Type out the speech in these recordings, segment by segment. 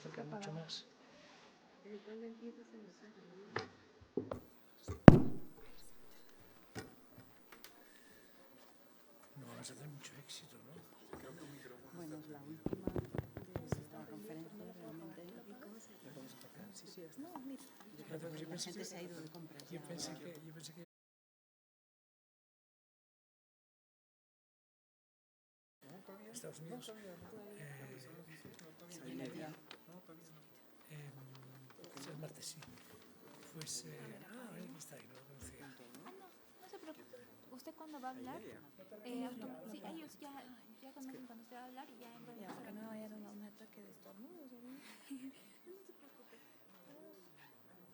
acercar mucho más. No vamos a tener mucho éxito, ¿no? Bueno, es la última de la conferencia realmente. ¿La vamos a tocar? Sí, sí, hasta. No, mira, la gente se ha ido de compras. Yo pensé que Estados Unidos el martes, sí. Pues, aquí está, no lo conocía. No se preocupe. ¿Usted cuándo va a hablar? Sí, ellos ya conocen cuando usted va a hablar y ya van a Aunque no haya un ataque de estornudos. No se preocupe.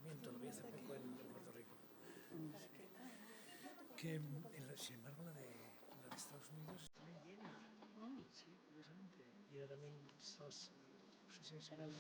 Miento, lo voy a hacer poco en Puerto Rico. Que, sin embargo, la de Estados Unidos está muy llena. Sí, curiosamente. Y era también SOS. No sé si es en el...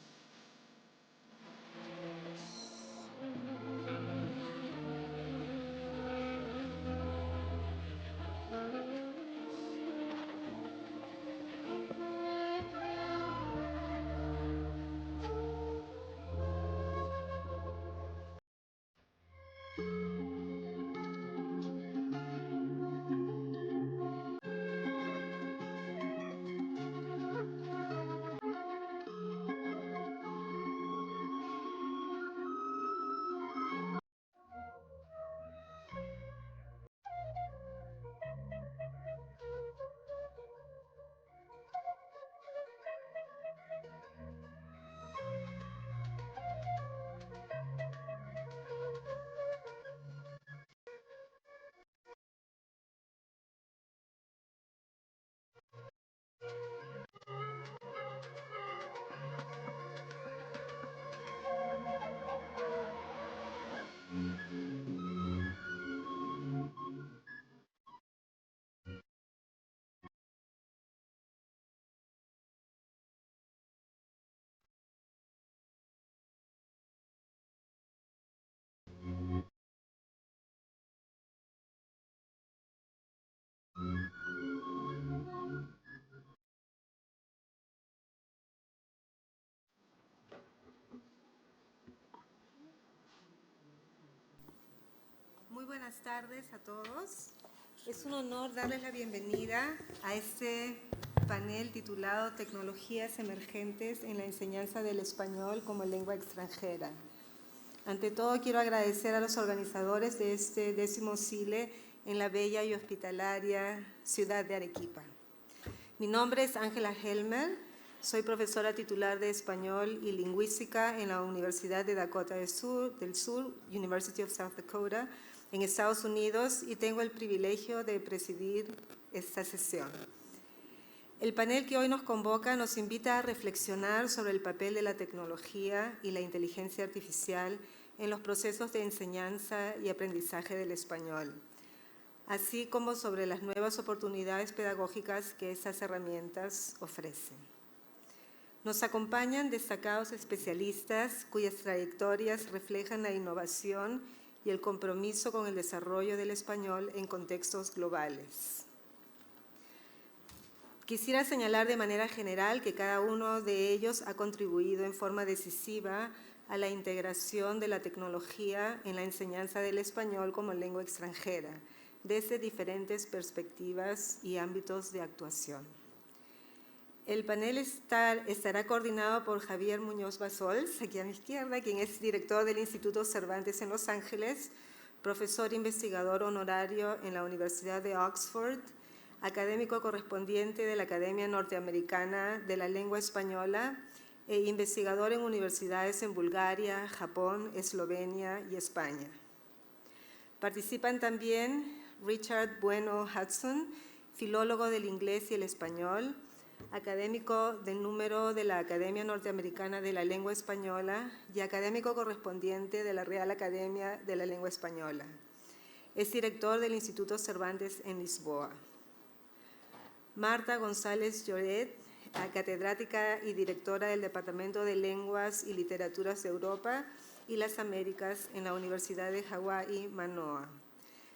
Muy buenas tardes a todos. Es un honor darles la bienvenida a este panel titulado Tecnologías emergentes en la enseñanza del español como lengua extranjera. Ante todo, quiero agradecer a los organizadores de este 10º CILE en la bella y hospitalaria ciudad de Arequipa. Mi nombre es Ángela Helmer, soy profesora titular de Español y Lingüística en la Universidad de Dakota del Sur, University of South Dakota, en Estados Unidos, y tengo el privilegio de presidir esta sesión. El panel que hoy nos convoca nos invita a reflexionar sobre el papel de la tecnología y la inteligencia artificial en los procesos de enseñanza y aprendizaje del español, así como sobre las nuevas oportunidades pedagógicas que esas herramientas ofrecen. Nos acompañan destacados especialistas cuyas trayectorias reflejan la innovación y el compromiso con el desarrollo del español en contextos globales. Quisiera señalar de manera general que cada uno de ellos ha contribuido en forma decisiva a la integración de la tecnología en la enseñanza del español como lengua extranjera, desde diferentes perspectivas y ámbitos de actuación. El panel estará coordinado por Javier Muñoz Bassols, aquí a mi izquierda, quien es director del Instituto Cervantes en Los Ángeles, profesor investigador honorario en la Universidad de Oxford, académico correspondiente de la Academia Norteamericana de la Lengua Española e investigador en universidades en Bulgaria, Japón, Eslovenia y España. Participan también Richard Bueno Hudson, filólogo del inglés y el español, académico del número de la Academia Norteamericana de la Lengua Española y académico correspondiente de la Real Academia de la Lengua Española. Es director del Instituto Cervantes en Lisboa. Marta González Lloret, catedrática y directora del Departamento de Lenguas y Literaturas de Europa y las Américas en la Universidad de Hawái, Manoa.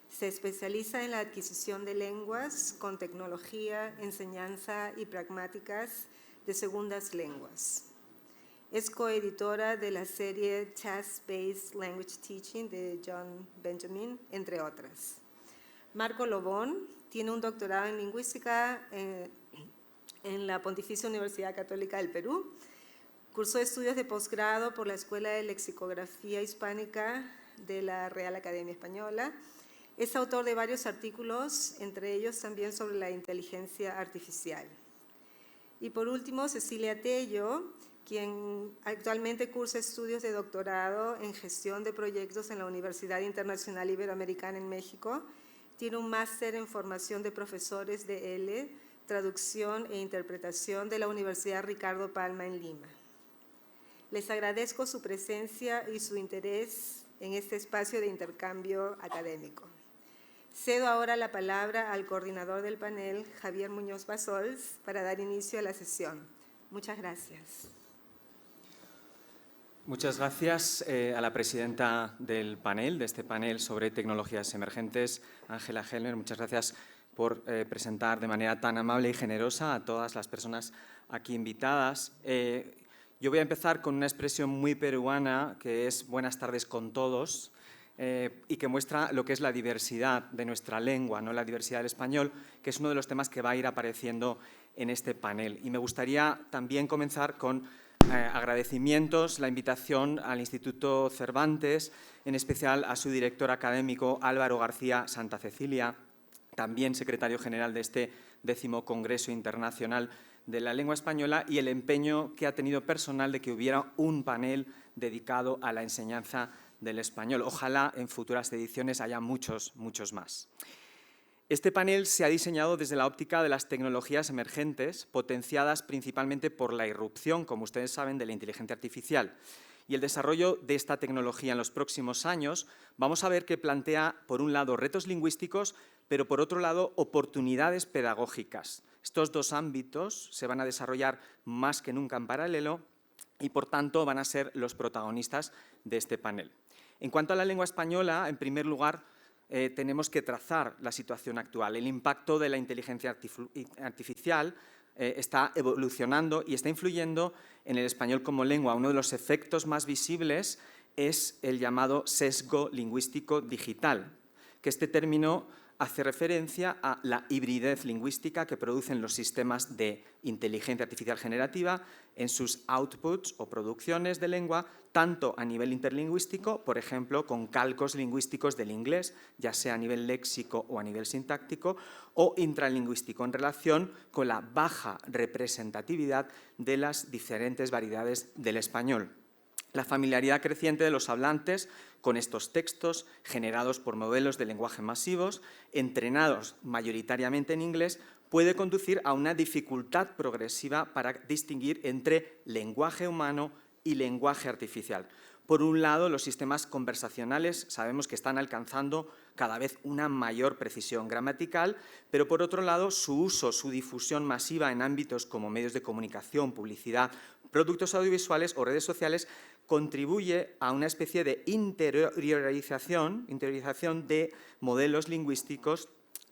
Se especializa en la adquisición de lenguas con tecnología, enseñanza y pragmáticas de segundas lenguas. Es coeditora de la serie Task-Based Language Teaching de John Benjamin, entre otras. Marco Lobón tiene un doctorado en lingüística en la Pontificia Universidad Católica del Perú. Cursó estudios de posgrado por la Escuela de Lexicografía Hispánica de la Real Academia Española. Es autor de varios artículos, entre ellos también sobre la inteligencia artificial. Y por último, Cecilia Tello, quien actualmente cursa estudios de doctorado en gestión de proyectos en la Universidad Internacional Iberoamericana en México. Tiene un máster en formación de profesores de L, traducción e interpretación de la Universidad Ricardo Palma en Lima. Les agradezco su presencia y su interés en este espacio de intercambio académico. Cedo ahora la palabra al coordinador del panel, Javier Muñoz Bassols, para dar inicio a la sesión. Muchas gracias. Muchas gracias a la presidenta del panel, de este panel sobre tecnologías emergentes, Ángela Helmer. Muchas gracias por presentar de manera tan amable y generosa a todas las personas aquí invitadas. Yo voy a empezar con una expresión muy peruana que es buenas tardes con todos y que muestra lo que es la diversidad de nuestra lengua, ¿no? La diversidad del español, que es uno de los temas que va a ir apareciendo en este panel. Y me gustaría también comenzar con agradecimientos, la invitación al Instituto Cervantes, en especial a su director académico Álvaro García Santa Cecilia, también secretario general de este 10º Congreso Internacional de la Lengua Española, y el empeño que ha tenido personal de que hubiera un panel dedicado a la enseñanza del español. Ojalá en futuras ediciones haya muchos más. Este panel se ha diseñado desde la óptica de las tecnologías emergentes, potenciadas principalmente por la irrupción, como ustedes saben, de la inteligencia artificial. Y el desarrollo de esta tecnología en los próximos años, vamos a ver que plantea, por un lado, retos lingüísticos, pero por otro lado, oportunidades pedagógicas. Estos dos ámbitos se van a desarrollar más que nunca en paralelo y, por tanto, van a ser los protagonistas de este panel. En cuanto a la lengua española, en primer lugar, tenemos que trazar la situación actual. El impacto de la inteligencia artificial está evolucionando y está influyendo en el español como lengua. Uno de los efectos más visibles es el llamado sesgo lingüístico digital, que este término hace referencia a la hibridez lingüística que producen los sistemas de inteligencia artificial generativa en sus outputs o producciones de lengua, tanto a nivel interlingüístico, por ejemplo, con calcos lingüísticos del inglés, ya sea a nivel léxico o a nivel sintáctico, o intralingüístico en relación con la baja representatividad de las diferentes variedades del español. La familiaridad creciente de los hablantes con estos textos generados por modelos de lenguaje masivos, entrenados mayoritariamente en inglés, puede conducir a una dificultad progresiva para distinguir entre lenguaje humano y lenguaje artificial. Por un lado, los sistemas conversacionales sabemos que están alcanzando cada vez una mayor precisión gramatical, pero por otro lado, su uso, su difusión masiva en ámbitos como medios de comunicación, publicidad, productos audiovisuales o redes sociales contribuye a una especie de interiorización de modelos lingüísticos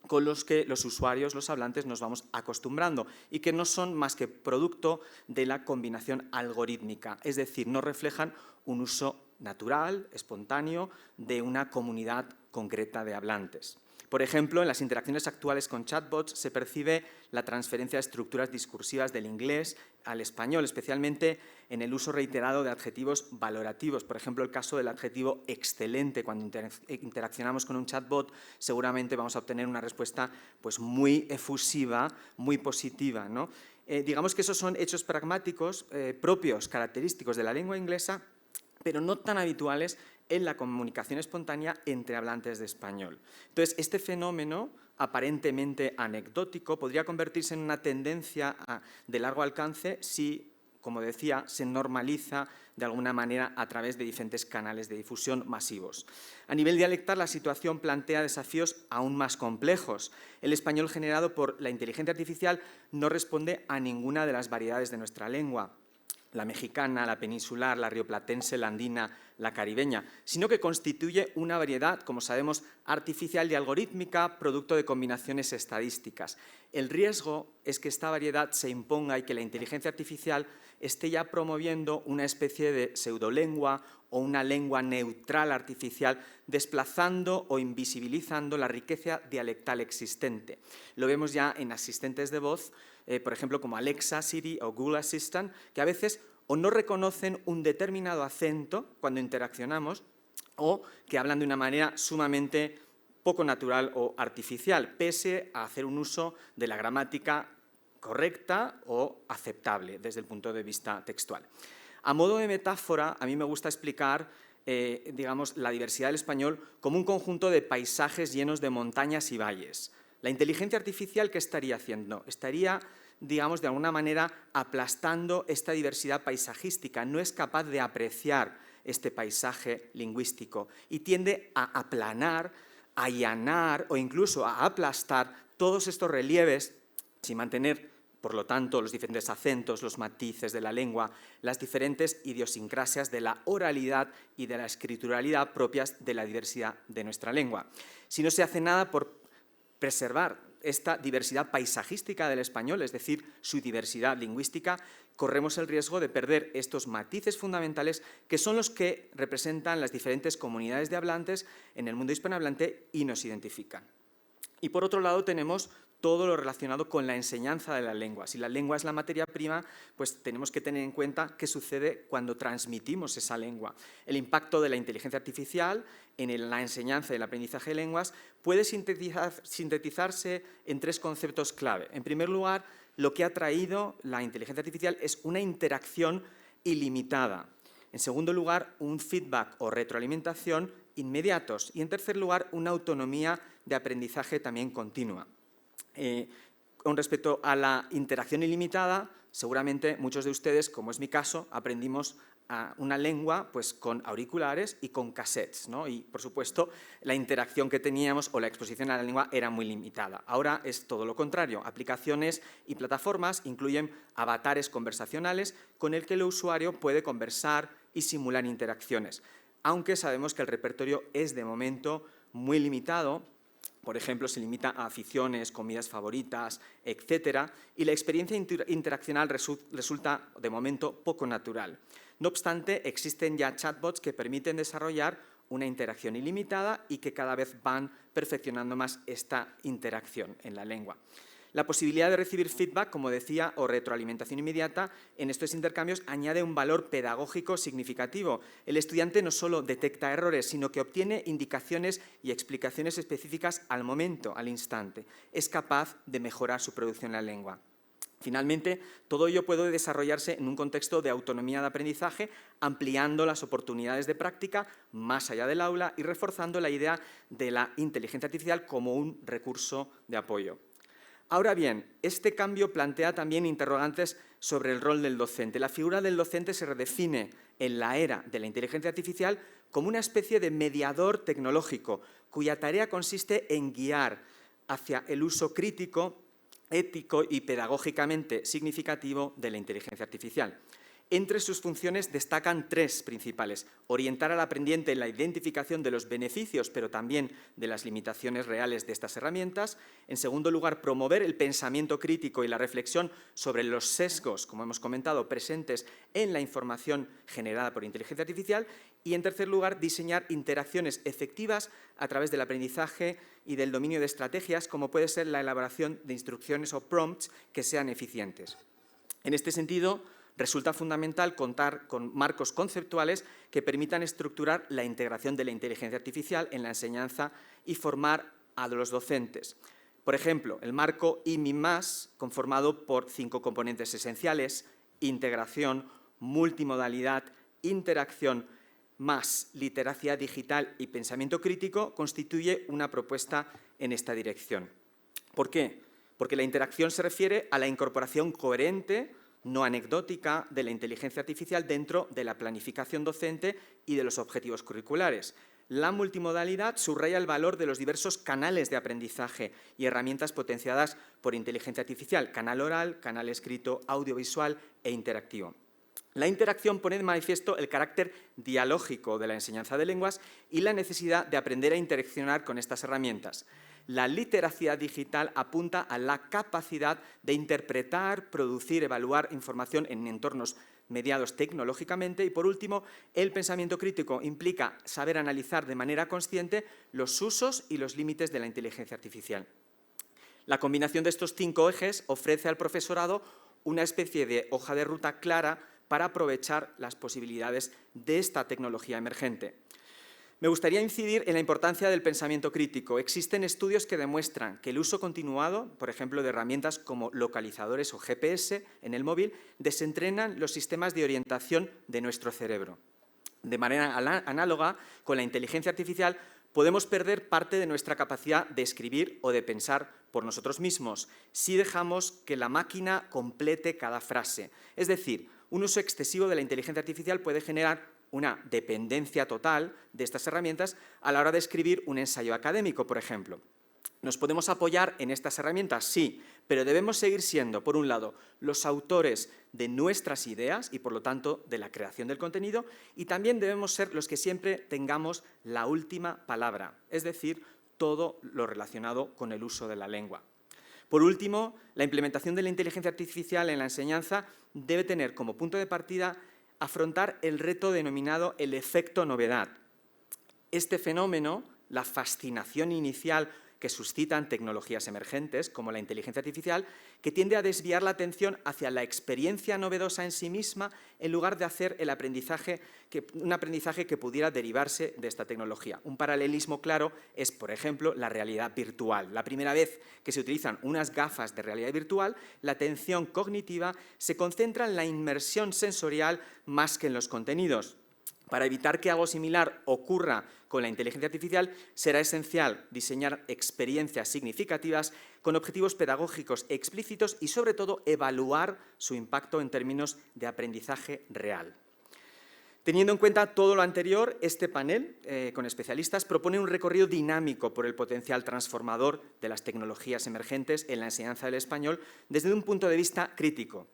con los que los usuarios, los hablantes, nos vamos acostumbrando y que no son más que producto de la combinación algorítmica, es decir, no reflejan un uso natural, espontáneo, de una comunidad concreta de hablantes. Por ejemplo, en las interacciones actuales con chatbots se percibe la transferencia de estructuras discursivas del inglés al español, especialmente en el uso reiterado de adjetivos valorativos. Por ejemplo, el caso del adjetivo excelente. Cuando interaccionamos con un chatbot, seguramente vamos a obtener una respuesta pues, muy efusiva, muy positiva, ¿no? Digamos que esos son hechos pragmáticos propios, característicos de la lengua inglesa, pero no tan habituales en la comunicación espontánea entre hablantes de español. Entonces, este fenómeno, aparentemente anecdótico, podría convertirse en una tendencia de largo alcance si, como decía, se normaliza de alguna manera a través de diferentes canales de difusión masivos. A nivel dialectal, la situación plantea desafíos aún más complejos. El español generado por la inteligencia artificial no responde a ninguna de las variedades de nuestra lengua, la mexicana, la peninsular, la rioplatense, la andina, la caribeña, sino que constituye una variedad, como sabemos, artificial y algorítmica, producto de combinaciones estadísticas. El riesgo es que esta variedad se imponga y que la inteligencia artificial esté ya promoviendo una especie de pseudolengua o una lengua neutral artificial, desplazando o invisibilizando la riqueza dialectal existente. Lo vemos ya en asistentes de voz, por ejemplo, como Alexa, Siri o Google Assistant, que a veces o no reconocen un determinado acento cuando interaccionamos o que hablan de una manera sumamente poco natural o artificial, pese a hacer un uso de la gramática correcta o aceptable desde el punto de vista textual. A modo de metáfora, a mí me gusta explicar digamos, la diversidad del español como un conjunto de paisajes llenos de montañas y valles. La inteligencia artificial, ¿qué estaría haciendo? Estaría, digamos, de alguna manera aplastando esta diversidad paisajística, no es capaz de apreciar este paisaje lingüístico y tiende a aplanar, a allanar o incluso a aplastar todos estos relieves sin mantener, por lo tanto, los diferentes acentos, los matices de la lengua, las diferentes idiosincrasias de la oralidad y de la escrituralidad propias de la diversidad de nuestra lengua. Si no se hace nada por preservar esta diversidad paisajística del español, es decir, su diversidad lingüística, corremos el riesgo de perder estos matices fundamentales que son los que representan las diferentes comunidades de hablantes en el mundo hispanohablante y nos identifican. Y por otro lado tenemos todo lo relacionado con la enseñanza de la lengua. Si la lengua es la materia prima, pues tenemos que tener en cuenta qué sucede cuando transmitimos esa lengua. El impacto de la inteligencia artificial en la enseñanza y el aprendizaje de lenguas puede sintetizarse en tres conceptos clave. En primer lugar, lo que ha traído la inteligencia artificial es una interacción ilimitada. En segundo lugar, un feedback o retroalimentación inmediatos. Y en tercer lugar, una autonomía de aprendizaje también continua. Con respecto a la interacción ilimitada, seguramente muchos de ustedes, como es mi caso, aprendimos una lengua pues, con auriculares y con cassettes, ¿no? Y, por supuesto, la interacción que teníamos o la exposición a la lengua era muy limitada. Ahora es todo lo contrario. Aplicaciones y plataformas incluyen avatares conversacionales con el que el usuario puede conversar y simular interacciones, aunque sabemos que el repertorio es, de momento, muy limitado. Por ejemplo, se limita a aficiones, comidas favoritas, etcétera, y la experiencia interaccional resulta, de momento, poco natural. No obstante, existen ya chatbots que permiten desarrollar una interacción ilimitada y que cada vez van perfeccionando más esta interacción en la lengua. La posibilidad de recibir feedback, como decía, o retroalimentación inmediata en estos intercambios añade un valor pedagógico significativo. El estudiante no solo detecta errores, sino que obtiene indicaciones y explicaciones específicas al momento, al instante. Es capaz de mejorar su producción en la lengua. Finalmente, todo ello puede desarrollarse en un contexto de autonomía de aprendizaje, ampliando las oportunidades de práctica más allá del aula y reforzando la idea de la inteligencia artificial como un recurso de apoyo. Ahora bien, este cambio plantea también interrogantes sobre el rol del docente. La figura del docente se redefine en la era de la inteligencia artificial como una especie de mediador tecnológico, cuya tarea consiste en guiar hacia el uso crítico, ético y pedagógicamente significativo de la inteligencia artificial. Entre sus funciones destacan tres principales: orientar al aprendiente en la identificación de los beneficios, pero también de las limitaciones reales de estas herramientas. En segundo lugar, promover el pensamiento crítico y la reflexión sobre los sesgos, como hemos comentado, presentes en la información generada por inteligencia artificial. Y en tercer lugar, diseñar interacciones efectivas a través del aprendizaje y del dominio de estrategias, como puede ser la elaboración de instrucciones o prompts que sean eficientes. En este sentido, resulta fundamental contar con marcos conceptuales que permitan estructurar la integración de la inteligencia artificial en la enseñanza y formar a los docentes. Por ejemplo, el marco IMI+, conformado por 5 componentes esenciales: integración, multimodalidad, interacción, más literacia digital y pensamiento crítico, constituye una propuesta en esta dirección. ¿Por qué? Porque la interacción se refiere a la incorporación coherente, no anecdótica, de la inteligencia artificial dentro de la planificación docente y de los objetivos curriculares. La multimodalidad subraya el valor de los diversos canales de aprendizaje y herramientas potenciadas por inteligencia artificial: canal oral, canal escrito, audiovisual e interactivo. La interacción pone de manifiesto el carácter dialógico de la enseñanza de lenguas y la necesidad de aprender a interaccionar con estas herramientas. La literacidad digital apunta a la capacidad de interpretar, producir, evaluar información en entornos mediados tecnológicamente. Y, por último, el pensamiento crítico implica saber analizar de manera consciente los usos y los límites de la inteligencia artificial. La combinación de estos 5 ejes ofrece al profesorado una especie de hoja de ruta clara para aprovechar las posibilidades de esta tecnología emergente. Me gustaría incidir en la importancia del pensamiento crítico. Existen estudios que demuestran que el uso continuado, por ejemplo, de herramientas como localizadores o GPS en el móvil, desentrenan los sistemas de orientación de nuestro cerebro. De manera análoga, con la inteligencia artificial, podemos perder parte de nuestra capacidad de escribir o de pensar por nosotros mismos si dejamos que la máquina complete cada frase. Es decir, un uso excesivo de la inteligencia artificial puede generar una dependencia total de estas herramientas a la hora de escribir un ensayo académico, por ejemplo. ¿Nos podemos apoyar en estas herramientas? Sí, pero debemos seguir siendo, por un lado, los autores de nuestras ideas y, por lo tanto, de la creación del contenido, y también debemos ser los que siempre tengamos la última palabra, es decir, todo lo relacionado con el uso de la lengua. Por último, la implementación de la inteligencia artificial en la enseñanza debe tener como punto de partida afrontar el reto denominado el efecto novedad. Este fenómeno, la fascinación inicial que suscitan tecnologías emergentes, como la inteligencia artificial, que tiende a desviar la atención hacia la experiencia novedosa en sí misma, en lugar de hacer un aprendizaje que pudiera derivarse de esta tecnología. Un paralelismo claro es, por ejemplo, la realidad virtual. La primera vez que se utilizan unas gafas de realidad virtual, la atención cognitiva se concentra en la inmersión sensorial más que en los contenidos. Para evitar que algo similar ocurra con la inteligencia artificial, será esencial diseñar experiencias significativas con objetivos pedagógicos explícitos y, sobre todo, evaluar su impacto en términos de aprendizaje real. Teniendo en cuenta todo lo anterior, este panel con especialistas propone un recorrido dinámico por el potencial transformador de las tecnologías emergentes en la enseñanza del español desde un punto de vista crítico.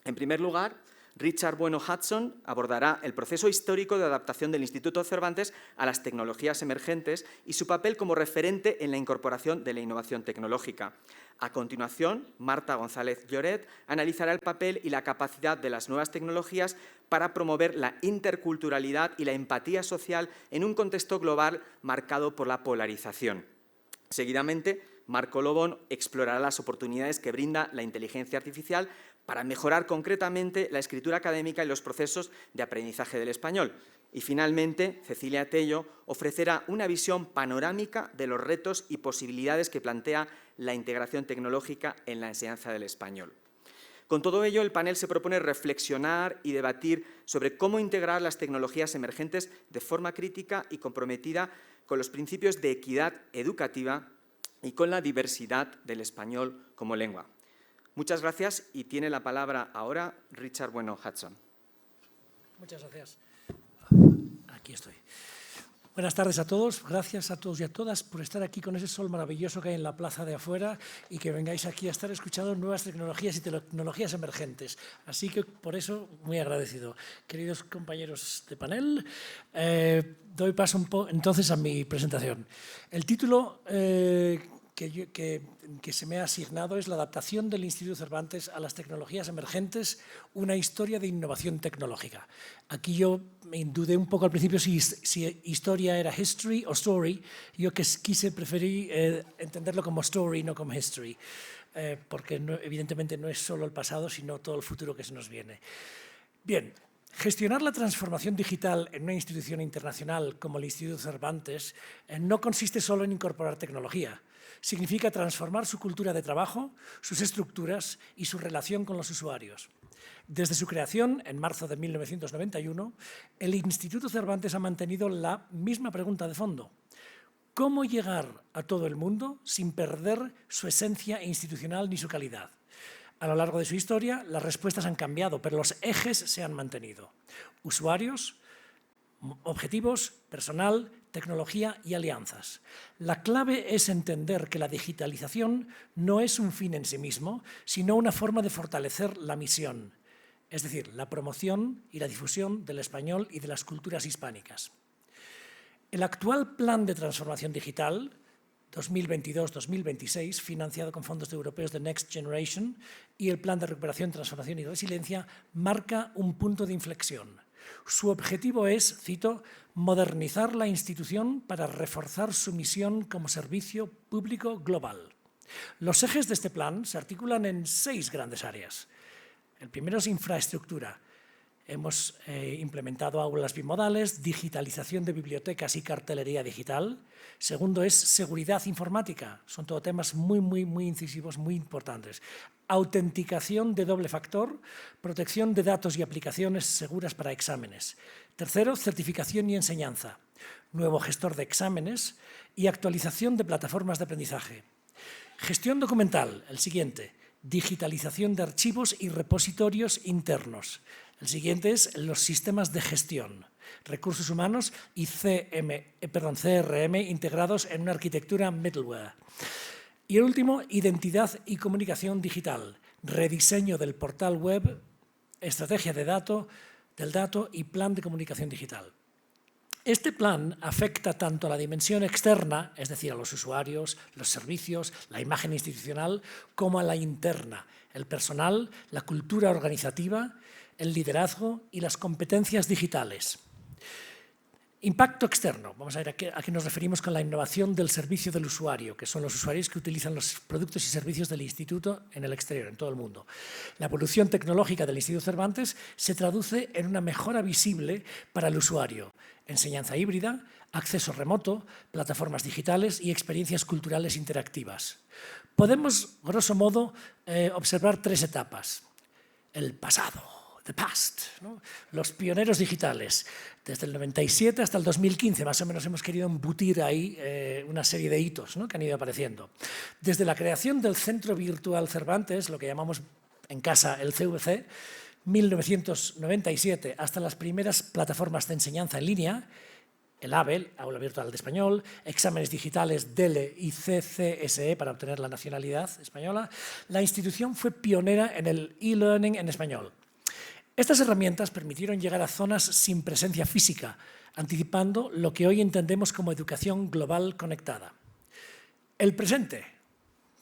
En primer lugar, Richard Bueno Hudson abordará el proceso histórico de adaptación del Instituto Cervantes a las tecnologías emergentes y su papel como referente en la incorporación de la innovación tecnológica. A continuación, Marta González Lloret analizará el papel y la capacidad de las nuevas tecnologías para promover la interculturalidad y la empatía social en un contexto global marcado por la polarización. Seguidamente, Marco Lobón explorará las oportunidades que brinda la inteligencia artificial para mejorar concretamente la escritura académica y los procesos de aprendizaje del español. Y finalmente, Cecilia Tello ofrecerá una visión panorámica de los retos y posibilidades que plantea la integración tecnológica en la enseñanza del español. Con todo ello, el panel se propone reflexionar y debatir sobre cómo integrar las tecnologías emergentes de forma crítica y comprometida con los principios de equidad educativa y con la diversidad del español como lengua. Muchas gracias y tiene la palabra ahora Richard Bueno Hudson. Muchas gracias. Aquí estoy. Buenas tardes a todos. Gracias a todos y a todas por estar aquí con ese sol maravilloso que hay en la plaza de afuera y que vengáis aquí a estar escuchando nuevas tecnologías y tecnologías emergentes. Así que por eso muy agradecido. Queridos compañeros de panel, doy paso entonces a mi presentación. El título que se me ha asignado es la adaptación del Instituto Cervantes a las tecnologías emergentes, una historia de innovación tecnológica. Aquí yo me dudé un poco al principio si historia era history o story. Yo preferí entenderlo como story, no como history, porque evidentemente no es solo el pasado, sino todo el futuro que se nos viene. Bien. Gestionar la transformación digital en una institución internacional como el Instituto Cervantes no consiste solo en incorporar tecnología. Significa transformar su cultura de trabajo, sus estructuras y su relación con los usuarios. Desde su creación, en marzo de 1991, el Instituto Cervantes ha mantenido la misma pregunta de fondo. ¿Cómo llegar a todo el mundo sin perder su esencia institucional ni su calidad? A lo largo de su historia, las respuestas han cambiado, pero los ejes se han mantenido. Usuarios, objetivos, personal, tecnología y alianzas. La clave es entender que la digitalización no es un fin en sí mismo, sino una forma de fortalecer la misión, es decir, la promoción y la difusión del español y de las culturas hispánicas. El actual plan de transformación digital, 2022-2026, financiado con fondos europeos de Next Generation, y el Plan de Recuperación, Transformación y Resiliencia, marca un punto de inflexión. Su objetivo es, cito, modernizar la institución para reforzar su misión como servicio público global. Los ejes de este plan se articulan en 6 grandes áreas. El primero es infraestructura. Hemos implementado aulas bimodales, digitalización de bibliotecas y cartelería digital. Segundo es seguridad informática. Son todo temas muy incisivos, muy importantes. Autenticación de doble factor, protección de datos y aplicaciones seguras para exámenes. Tercero, certificación y enseñanza. Nuevo gestor de exámenes y actualización de plataformas de aprendizaje. Gestión documental, el siguiente. Digitalización de archivos y repositorios internos. El siguiente es los sistemas de gestión, recursos humanos y CRM integrados en una arquitectura middleware. Y el último, identidad y comunicación digital, rediseño del portal web, estrategia del dato y plan de comunicación digital. Este plan afecta tanto a la dimensión externa, es decir, a los usuarios, los servicios, la imagen institucional, como a la interna, el personal, la cultura organizativa, el liderazgo y las competencias digitales. Impacto externo. Vamos a ver a qué nos referimos con la innovación del servicio del usuario, que son los usuarios que utilizan los productos y servicios del Instituto en el exterior, en todo el mundo. La evolución tecnológica del Instituto Cervantes se traduce en una mejora visible para el usuario. Enseñanza híbrida, acceso remoto, plataformas digitales y experiencias culturales interactivas. Podemos, grosso modo, observar 3 etapas. El pasado. The past, ¿no? Los pioneros digitales, desde el 97 hasta el 2015, más o menos hemos querido embutir ahí una serie de hitos, ¿no?, que han ido apareciendo. Desde la creación del Centro Virtual Cervantes, lo que llamamos en casa el CVC, 1997, hasta las primeras plataformas de enseñanza en línea, el AVE, Aula Virtual de Español, exámenes digitales DELE y CCSE para obtener la nacionalidad española, la institución fue pionera en el e-learning en español. Estas herramientas permitieron llegar a zonas sin presencia física, anticipando lo que hoy entendemos como educación global conectada. El presente,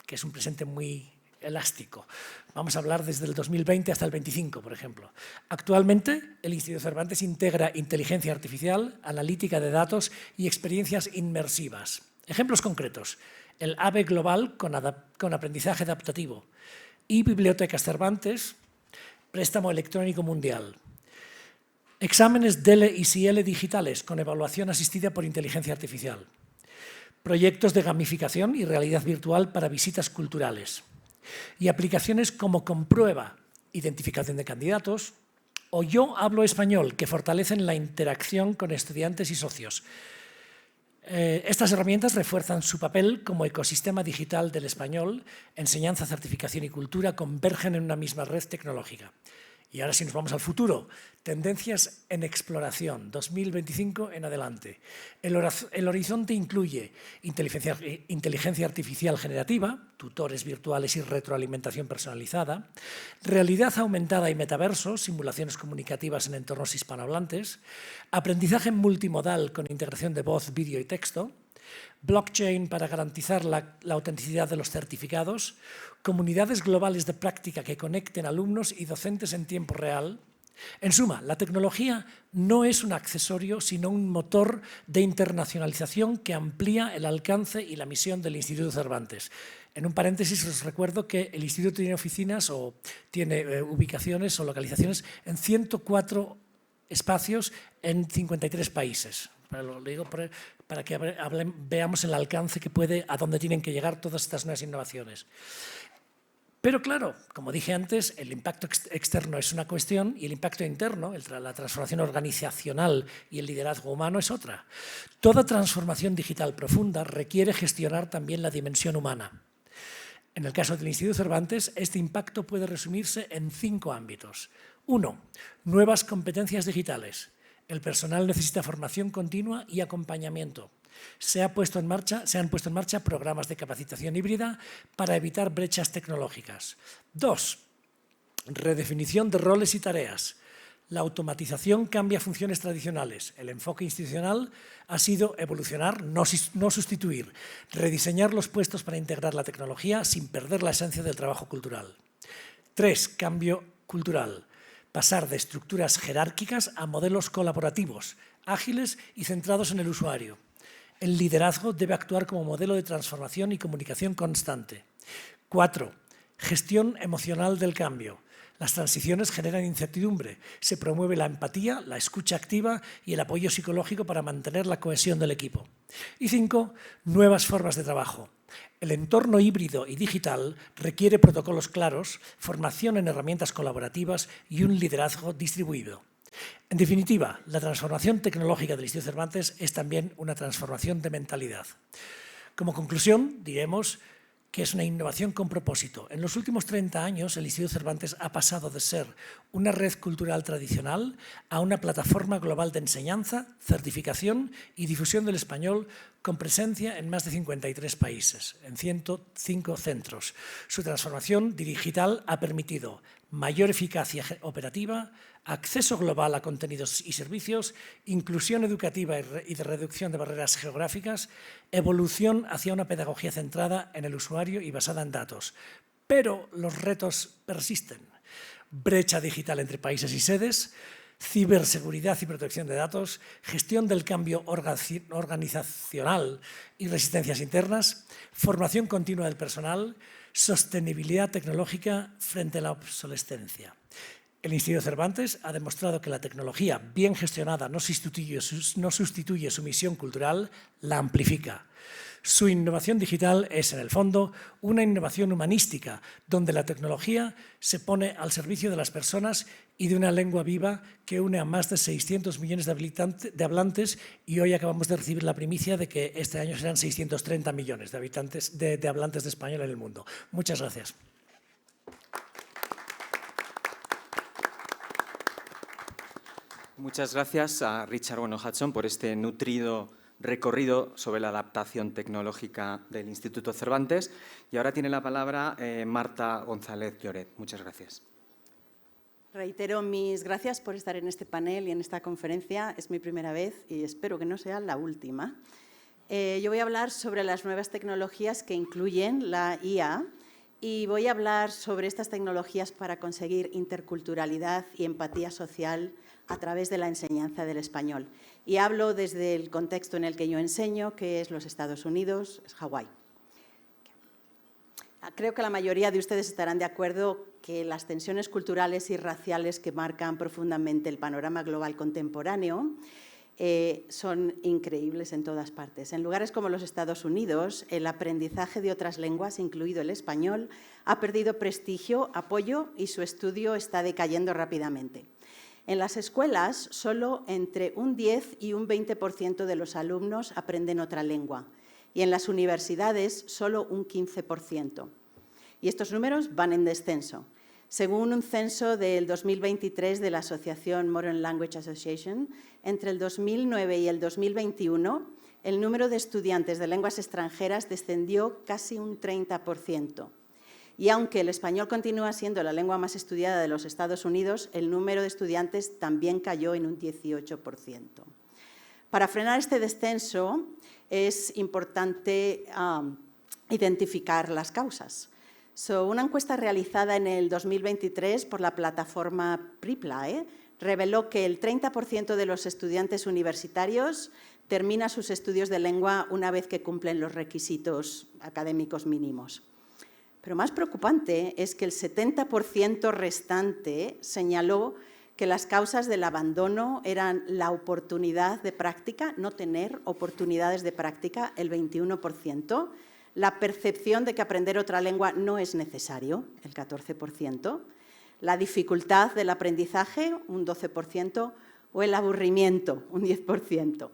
que es un presente muy elástico. Vamos a hablar desde el 2020 hasta el 25, por ejemplo. Actualmente, el Instituto Cervantes integra inteligencia artificial, analítica de datos y experiencias inmersivas. Ejemplos concretos. El AVE Global con aprendizaje adaptativo y Bibliotecas Cervantes, préstamo electrónico mundial. Exámenes DELE y SIELE digitales con evaluación asistida por inteligencia artificial. Proyectos de gamificación y realidad virtual para visitas culturales. Y aplicaciones como Comprueba, identificación de candidatos, o Yo Hablo Español, que fortalecen la interacción con estudiantes y socios. Estas herramientas refuerzan su papel como ecosistema digital del español. Enseñanza, certificación y cultura convergen en una misma red tecnológica. Y ahora si nos vamos al futuro, tendencias en exploración, 2025 en adelante. El horizonte incluye inteligencia artificial generativa, tutores virtuales y retroalimentación personalizada, realidad aumentada y metaverso, simulaciones comunicativas en entornos hispanohablantes, aprendizaje multimodal con integración de voz, vídeo y texto, blockchain para garantizar la autenticidad de los certificados, comunidades globales de práctica que conecten alumnos y docentes en tiempo real. En suma, la tecnología no es un accesorio, sino un motor de internacionalización que amplía el alcance y la misión del Instituto Cervantes. En un paréntesis os recuerdo que el Instituto tiene oficinas o tiene ubicaciones o localizaciones en 104 espacios en 53 países. Lo digo para que veamos el alcance que puede, a dónde tienen que llegar todas estas nuevas innovaciones. Pero claro, como dije antes, el impacto externo es una cuestión y el impacto interno, la transformación organizacional y el liderazgo humano es otra. Toda transformación digital profunda requiere gestionar también la dimensión humana. En el caso del Instituto Cervantes, este impacto puede resumirse en 5 ámbitos. 1. Nuevas competencias digitales. El personal necesita formación continua y acompañamiento. Se han puesto en marcha programas de capacitación híbrida para evitar brechas tecnológicas. 2. Redefinición de roles y tareas. La automatización cambia funciones tradicionales. El enfoque institucional ha sido evolucionar, no sustituir, rediseñar los puestos para integrar la tecnología sin perder la esencia del trabajo cultural. 3. Cambio cultural. Pasar de estructuras jerárquicas a modelos colaborativos, ágiles y centrados en el usuario. El liderazgo debe actuar como modelo de transformación y comunicación constante. 4. Gestión emocional del cambio. Las transiciones generan incertidumbre. Se promueve la empatía, la escucha activa y el apoyo psicológico para mantener la cohesión del equipo. Y 5. Nuevas formas de trabajo. El entorno híbrido y digital requiere protocolos claros, formación en herramientas colaborativas y un liderazgo distribuido. En definitiva, la transformación tecnológica del Instituto Cervantes es también una transformación de mentalidad. Como conclusión, diremos que es una innovación con propósito. En los últimos 30 años, el Instituto Cervantes ha pasado de ser una red cultural tradicional a una plataforma global de enseñanza, certificación y difusión del español con presencia en más de 53 países, en 105 centros. Su transformación digital ha permitido mayor eficacia operativa, acceso global a contenidos y servicios, inclusión educativa y de reducción de barreras geográficas, evolución hacia una pedagogía centrada en el usuario y basada en datos. Pero los retos persisten. Brecha digital entre países y sedes, ciberseguridad y protección de datos, gestión del cambio organizacional y resistencias internas, formación continua del personal, sostenibilidad tecnológica frente a la obsolescencia. El Instituto Cervantes ha demostrado que la tecnología bien gestionada no sustituye su misión cultural, la amplifica. Su innovación digital es, en el fondo, una innovación humanística, donde la tecnología se pone al servicio de las personas y de una lengua viva que une a más de 600 millones de hablantes, y hoy acabamos de recibir la primicia de que este año serán 630 millones de hablantes de español en el mundo. Muchas gracias. Muchas gracias a Richard Bueno Hudson por este nutrido recorrido sobre la adaptación tecnológica del Instituto Cervantes. Y ahora tiene la palabra Marta González Lloret. Muchas gracias. Reitero mis gracias por estar en este panel y en esta conferencia. Es mi primera vez y espero que no sea la última. Yo voy a hablar sobre las nuevas tecnologías que incluyen la IA y voy a hablar sobre estas tecnologías para conseguir interculturalidad y empatía social a través de la enseñanza del español. Y hablo desde el contexto en el que yo enseño, que es los Estados Unidos, es Hawái. Creo que la mayoría de ustedes estarán de acuerdo que las tensiones culturales y raciales que marcan profundamente el panorama global contemporáneo son increíbles en todas partes. En lugares como los Estados Unidos, el aprendizaje de otras lenguas, incluido el español, ha perdido prestigio, apoyo y su estudio está decayendo rápidamente. En las escuelas, solo entre un 10 y un 20% de los alumnos aprenden otra lengua y en las universidades solo un 15%. Y estos números van en descenso. Según un censo del 2023 de la asociación Modern Language Association, entre el 2009 y el 2021, el número de estudiantes de lenguas extranjeras descendió casi un 30%. Y aunque el español continúa siendo la lengua más estudiada de los Estados Unidos, el número de estudiantes también cayó en un 18%. Para frenar este descenso es importante identificar las causas. Una encuesta realizada en el 2023 por la plataforma Preply reveló que el 30% de los estudiantes universitarios termina sus estudios de lengua una vez que cumplen los requisitos académicos mínimos. Pero más preocupante es que el 70% restante señaló que las causas del abandono eran la oportunidad de práctica, no tener oportunidades de práctica, el 21%, la percepción de que aprender otra lengua no es necesario, el 14%, la dificultad del aprendizaje, un 12%, o el aburrimiento, un 10%.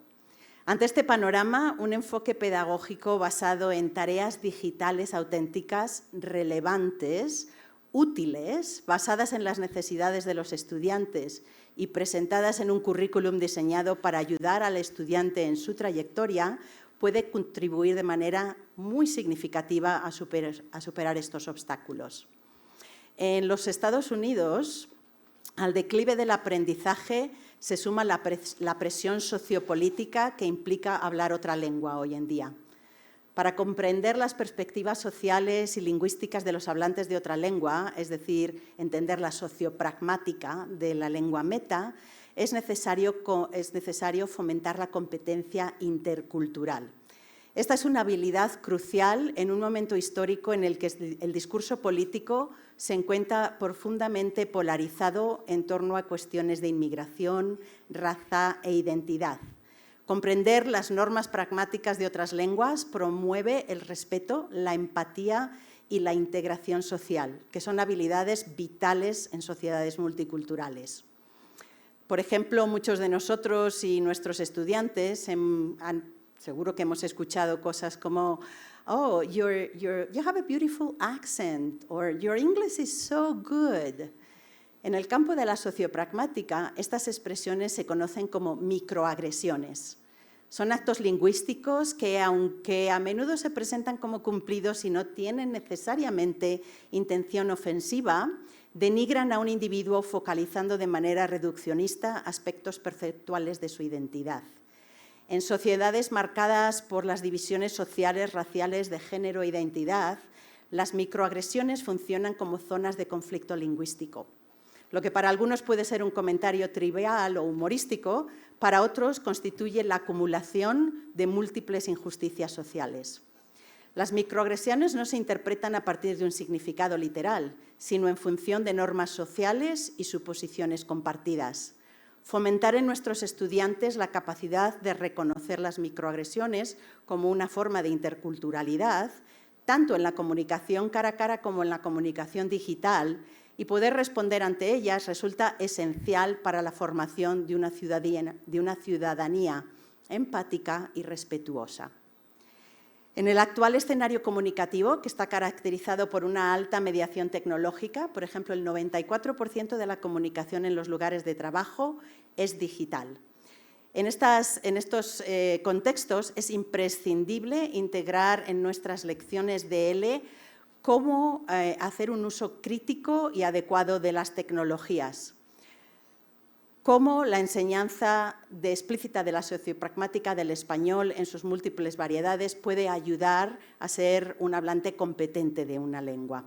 Ante este panorama, un enfoque pedagógico basado en tareas digitales auténticas, relevantes, útiles, basadas en las necesidades de los estudiantes y presentadas en un currículum diseñado para ayudar al estudiante en su trayectoria, puede contribuir de manera muy significativa a superar estos obstáculos. En los Estados Unidos, Al declive del aprendizaje se suma la presión sociopolítica que implica hablar otra lengua hoy en día. Para comprender las perspectivas sociales y lingüísticas de los hablantes de otra lengua, es decir, entender la sociopragmática de la lengua meta, es necesario fomentar la competencia intercultural. Esta es una habilidad crucial en un momento histórico en el que el discurso político se encuentra profundamente polarizado en torno a cuestiones de inmigración, raza e identidad. Comprender las normas pragmáticas de otras lenguas promueve el respeto, la empatía y la integración social, que son habilidades vitales en sociedades multiculturales. Por ejemplo, muchos de nosotros y nuestros estudiantes seguro que hemos escuchado cosas como "Oh, you have a beautiful accent" or "Your English is so good". En el campo de la sociopragmática, estas expresiones se conocen como microagresiones. Son actos lingüísticos que, aunque a menudo se presentan como cumplidos y no tienen necesariamente intención ofensiva, denigran a un individuo focalizando de manera reduccionista aspectos perceptuales de su identidad. En sociedades marcadas por las divisiones sociales, raciales, de género e identidad, las microagresiones funcionan como zonas de conflicto lingüístico. Lo que para algunos puede ser un comentario trivial o humorístico, para otros constituye la acumulación de múltiples injusticias sociales. Las microagresiones no se interpretan a partir de un significado literal, sino en función de normas sociales y suposiciones compartidas. Fomentar en nuestros estudiantes la capacidad de reconocer las microagresiones como una forma de interculturalidad, tanto en la comunicación cara a cara como en la comunicación digital, y poder responder ante ellas resulta esencial para la formación de una ciudadanía empática y respetuosa. En el actual escenario comunicativo, que está caracterizado por una alta mediación tecnológica, por ejemplo, el 94% de la comunicación en los lugares de trabajo es digital. En estos contextos es imprescindible integrar en nuestras lecciones de L cómo hacer un uso crítico y adecuado de las tecnologías, cómo la enseñanza explícita de la sociopragmática del español en sus múltiples variedades puede ayudar a ser un hablante competente de una lengua.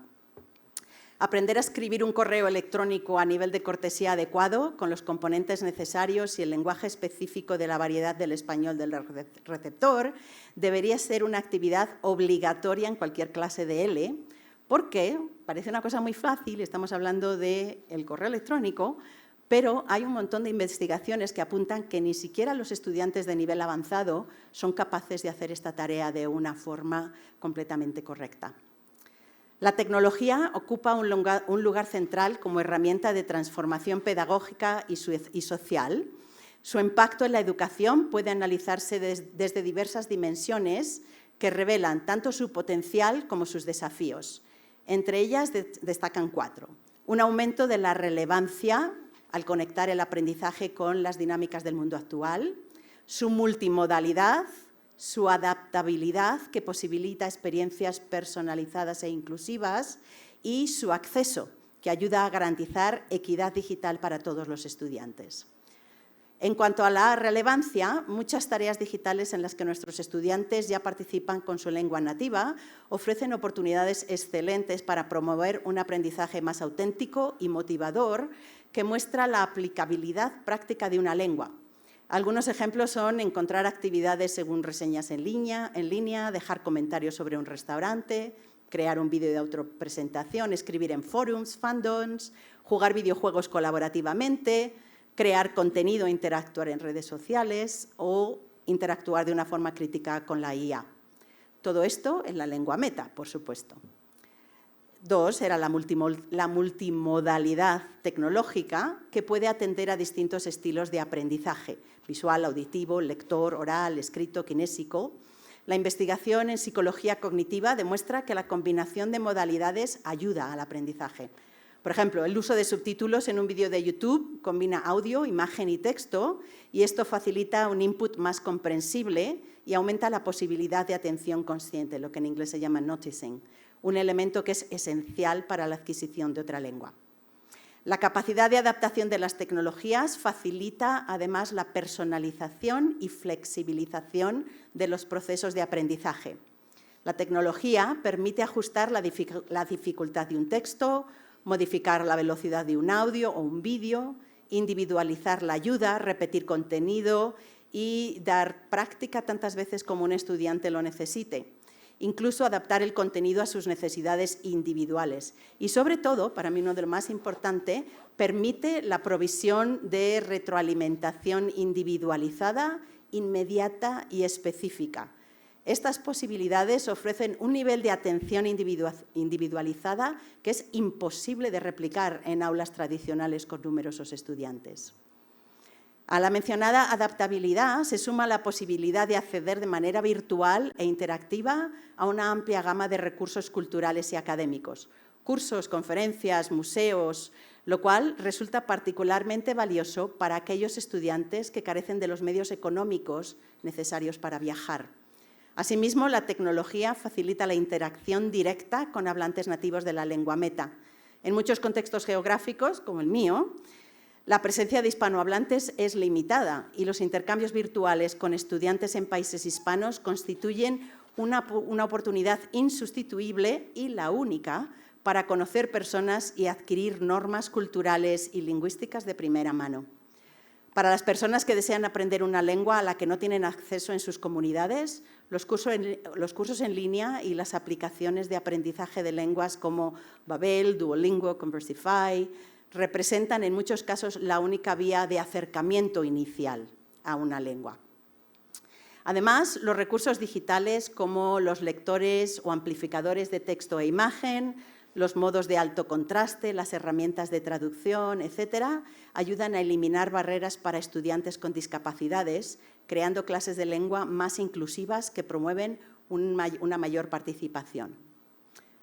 Aprender a escribir un correo electrónico a nivel de cortesía adecuado, con los componentes necesarios y el lenguaje específico de la variedad del español del receptor, debería ser una actividad obligatoria en cualquier clase de L, porque parece una cosa muy fácil, estamos hablando del correo electrónico, pero hay un montón de investigaciones que apuntan que ni siquiera los estudiantes de nivel avanzado son capaces de hacer esta tarea de una forma completamente correcta. La tecnología ocupa un lugar central como herramienta de transformación pedagógica y social. Su impacto en la educación puede analizarse desde diversas dimensiones que revelan tanto su potencial como sus desafíos. Entre ellas destacan 4. Un aumento de la relevancia al conectar el aprendizaje con las dinámicas del mundo actual, su multimodalidad, su adaptabilidad, que posibilita experiencias personalizadas e inclusivas, y su acceso, que ayuda a garantizar equidad digital para todos los estudiantes. En cuanto a la relevancia, muchas tareas digitales en las que nuestros estudiantes ya participan con su lengua nativa ofrecen oportunidades excelentes para promover un aprendizaje más auténtico y motivador que muestra la aplicabilidad práctica de una lengua. Algunos ejemplos son encontrar actividades según reseñas en línea, dejar comentarios sobre un restaurante, crear un vídeo de autopresentación, escribir en forums, fandoms, jugar videojuegos colaborativamente, crear contenido, interactuar en redes sociales o interactuar de una forma crítica con la IA. Todo esto en la lengua meta, por supuesto. 2 era la multimodalidad tecnológica, que puede atender a distintos estilos de aprendizaje: visual, auditivo, lector, oral, escrito, kinésico. La investigación en psicología cognitiva demuestra que la combinación de modalidades ayuda al aprendizaje. Por ejemplo, el uso de subtítulos en un vídeo de YouTube combina audio, imagen y texto, y esto facilita un input más comprensible y aumenta la posibilidad de atención consciente, lo que en inglés se llama noticing, un elemento que es esencial para la adquisición de otra lengua. La capacidad de adaptación de las tecnologías facilita además la personalización y flexibilización de los procesos de aprendizaje. La tecnología permite ajustar la dificultad de un texto, modificar la velocidad de un audio o un vídeo, individualizar la ayuda, repetir contenido y dar práctica tantas veces como un estudiante lo necesite. Incluso adaptar el contenido a sus necesidades individuales. Y sobre todo, para mí uno de lo más importante, permite la provisión de retroalimentación individualizada, inmediata y específica. Estas posibilidades ofrecen un nivel de atención individualizada que es imposible de replicar en aulas tradicionales con numerosos estudiantes. A la mencionada adaptabilidad se suma la posibilidad de acceder de manera virtual e interactiva a una amplia gama de recursos culturales y académicos, cursos, conferencias, museos, lo cual resulta particularmente valioso para aquellos estudiantes que carecen de los medios económicos necesarios para viajar. Asimismo, la tecnología facilita la interacción directa con hablantes nativos de la lengua meta. En muchos contextos geográficos, como el mío, la presencia de hispanohablantes es limitada y los intercambios virtuales con estudiantes en países hispanos constituyen una oportunidad insustituible y la única para conocer personas y adquirir normas culturales y lingüísticas de primera mano. Para las personas que desean aprender una lengua a la que no tienen acceso en sus comunidades, los cursos en línea y las aplicaciones de aprendizaje de lenguas como Babel, Duolingo, Conversify, representan en muchos casos la única vía de acercamiento inicial a una lengua. Además, los recursos digitales como los lectores o amplificadores de texto e imagen, los modos de alto contraste, las herramientas de traducción, etcétera, ayudan a eliminar barreras para estudiantes con discapacidades, creando clases de lengua más inclusivas que promueven una mayor participación.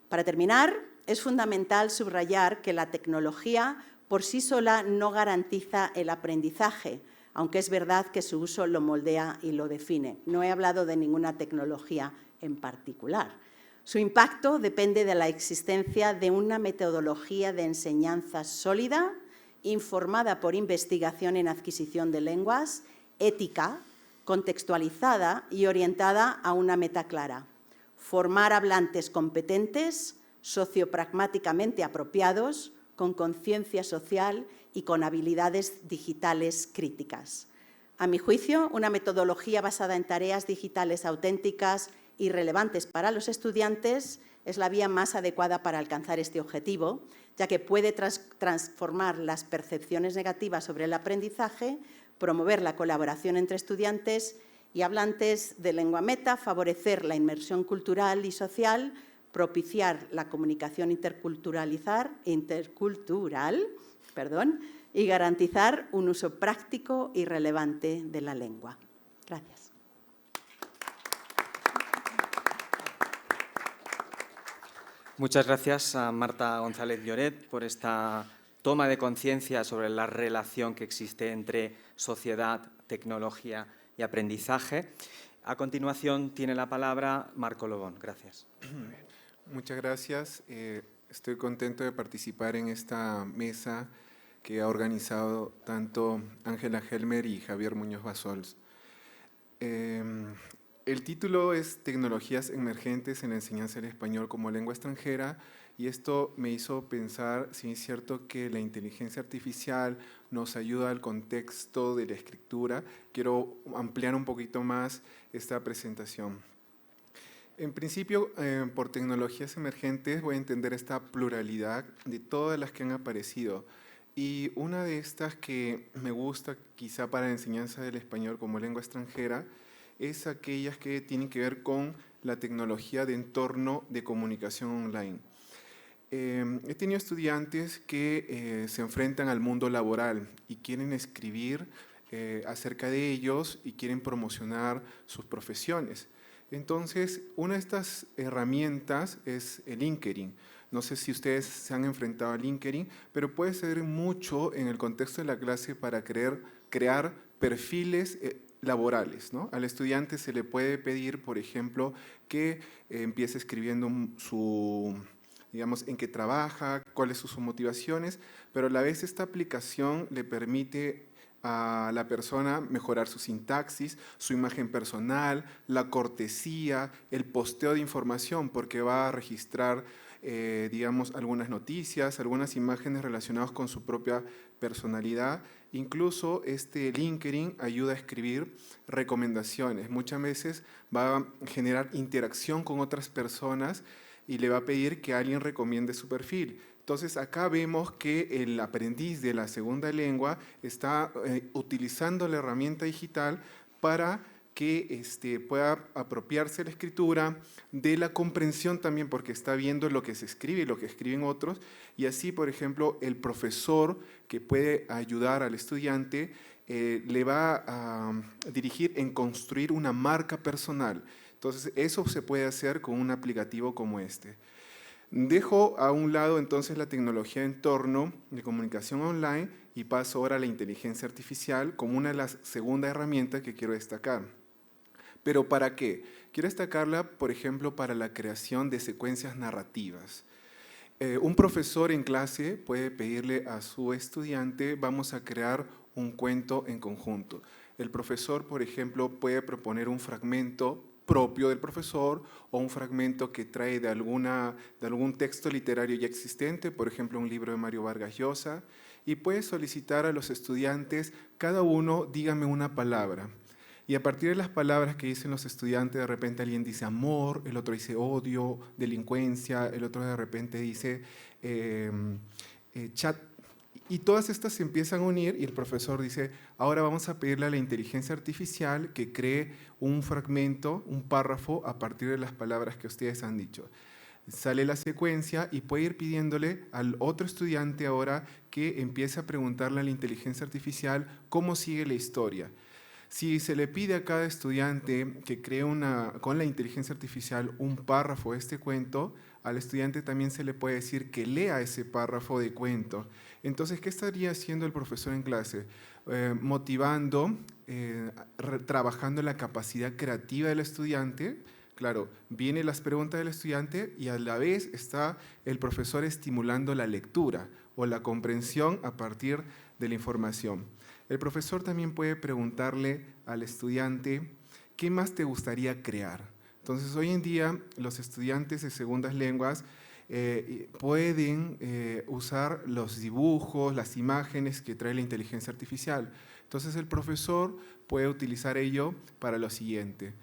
Para terminar, es fundamental subrayar que la tecnología por sí sola no garantiza el aprendizaje, aunque es verdad que su uso lo moldea y lo define. No he hablado de ninguna tecnología en particular. Su impacto depende de la existencia de una metodología de enseñanza sólida, informada por investigación en adquisición de lenguas, ética, contextualizada y orientada a una meta clara: formar hablantes competentes, sociopragmáticamente apropiados, con conciencia social y con habilidades digitales críticas. A mi juicio, una metodología basada en tareas digitales auténticas y relevantes para los estudiantes es la vía más adecuada para alcanzar este objetivo, ya que puede transformar las percepciones negativas sobre el aprendizaje, promover la colaboración entre estudiantes y hablantes de lengua meta, favorecer la inmersión cultural y social, propiciar la comunicación intercultural y garantizar un uso práctico y relevante de la lengua. Gracias. Muchas gracias a Marta González Lloret por esta toma de conciencia sobre la relación que existe entre sociedad, tecnología y aprendizaje. A continuación tiene la palabra Marco Lobón. Gracias. Muchas gracias. Estoy contento de participar en esta mesa que ha organizado tanto Ángela Helmer y Javier Muñoz Bassols. El título es Tecnologías emergentes en la enseñanza del español como lengua extranjera, y esto me hizo pensar si es cierto que la inteligencia artificial nos ayuda al contexto de la escritura. Quiero ampliar un poquito más esta presentación. En principio, por tecnologías emergentes voy a entender esta pluralidad de todas las que han aparecido. Y una de estas que me gusta quizá para la enseñanza del español como lengua extranjera es aquellas que tienen que ver con la tecnología de entorno de comunicación online. He tenido estudiantes que se enfrentan al mundo laboral y quieren escribir acerca de ellos y quieren promocionar sus profesiones. Entonces, una de estas herramientas es el LinkedIn. No sé si ustedes se han enfrentado a LinkedIn, pero puede servir mucho en el contexto de la clase para crear perfiles laborales, ¿no? Al estudiante se le puede pedir, por ejemplo, que empiece escribiendo su digamos, en qué trabaja, cuáles son sus motivaciones, pero a la vez esta aplicación le permite a la persona mejorar su sintaxis, su imagen personal, la cortesía, el posteo de información, porque va a registrar, digamos, algunas noticias, algunas imágenes relacionadas con su propia personalidad. Incluso este LinkedIn ayuda a escribir recomendaciones. Muchas veces va a generar interacción con otras personas y le va a pedir que alguien recomiende su perfil. Entonces, acá vemos que el aprendiz de la segunda lengua está utilizando la herramienta digital para que pueda apropiarse de la escritura, de la comprensión también, porque está viendo lo que se escribe y lo que escriben otros, y así, por ejemplo, el profesor que puede ayudar al estudiante le va a dirigir en construir una marca personal. Entonces, eso se puede hacer con un aplicativo como este. Dejo a un lado entonces la tecnología de entorno de comunicación online y paso ahora a la inteligencia artificial como una de las segundas herramientas que quiero destacar. ¿Pero para qué? Quiero destacarla, por ejemplo, para la creación de secuencias narrativas. Un profesor en clase puede pedirle a su estudiante, vamos a crear un cuento en conjunto. El profesor, por ejemplo, puede proponer un fragmento propio del profesor o un fragmento que trae de algún texto literario ya existente, por ejemplo, un libro de Mario Vargas Llosa, y puede solicitar a los estudiantes, cada uno dígame una palabra. Y a partir de las palabras que dicen los estudiantes, de repente alguien dice amor, el otro dice odio, delincuencia, el otro de repente dice chat. Y todas estas se empiezan a unir y el profesor dice, ahora vamos a pedirle a la inteligencia artificial que cree un fragmento, un párrafo a partir de las palabras que ustedes han dicho. Sale la secuencia y puede ir pidiéndole al otro estudiante ahora que empiece a preguntarle a la inteligencia artificial cómo sigue la historia. Si se le pide a cada estudiante que cree con la inteligencia artificial un párrafo de este cuento, al estudiante también se le puede decir que lea ese párrafo de cuento. Entonces, ¿qué estaría haciendo el profesor en clase? Motivando, trabajando la capacidad creativa del estudiante. Claro, vienen las preguntas del estudiante y a la vez está el profesor estimulando la lectura o la comprensión a partir de la información. El profesor también puede preguntarle al estudiante, ¿qué más te gustaría crear? Entonces, hoy en día, los estudiantes de segundas lenguas pueden usar los dibujos, las imágenes que trae la inteligencia artificial. Entonces, el profesor puede utilizar ello para lo siguiente.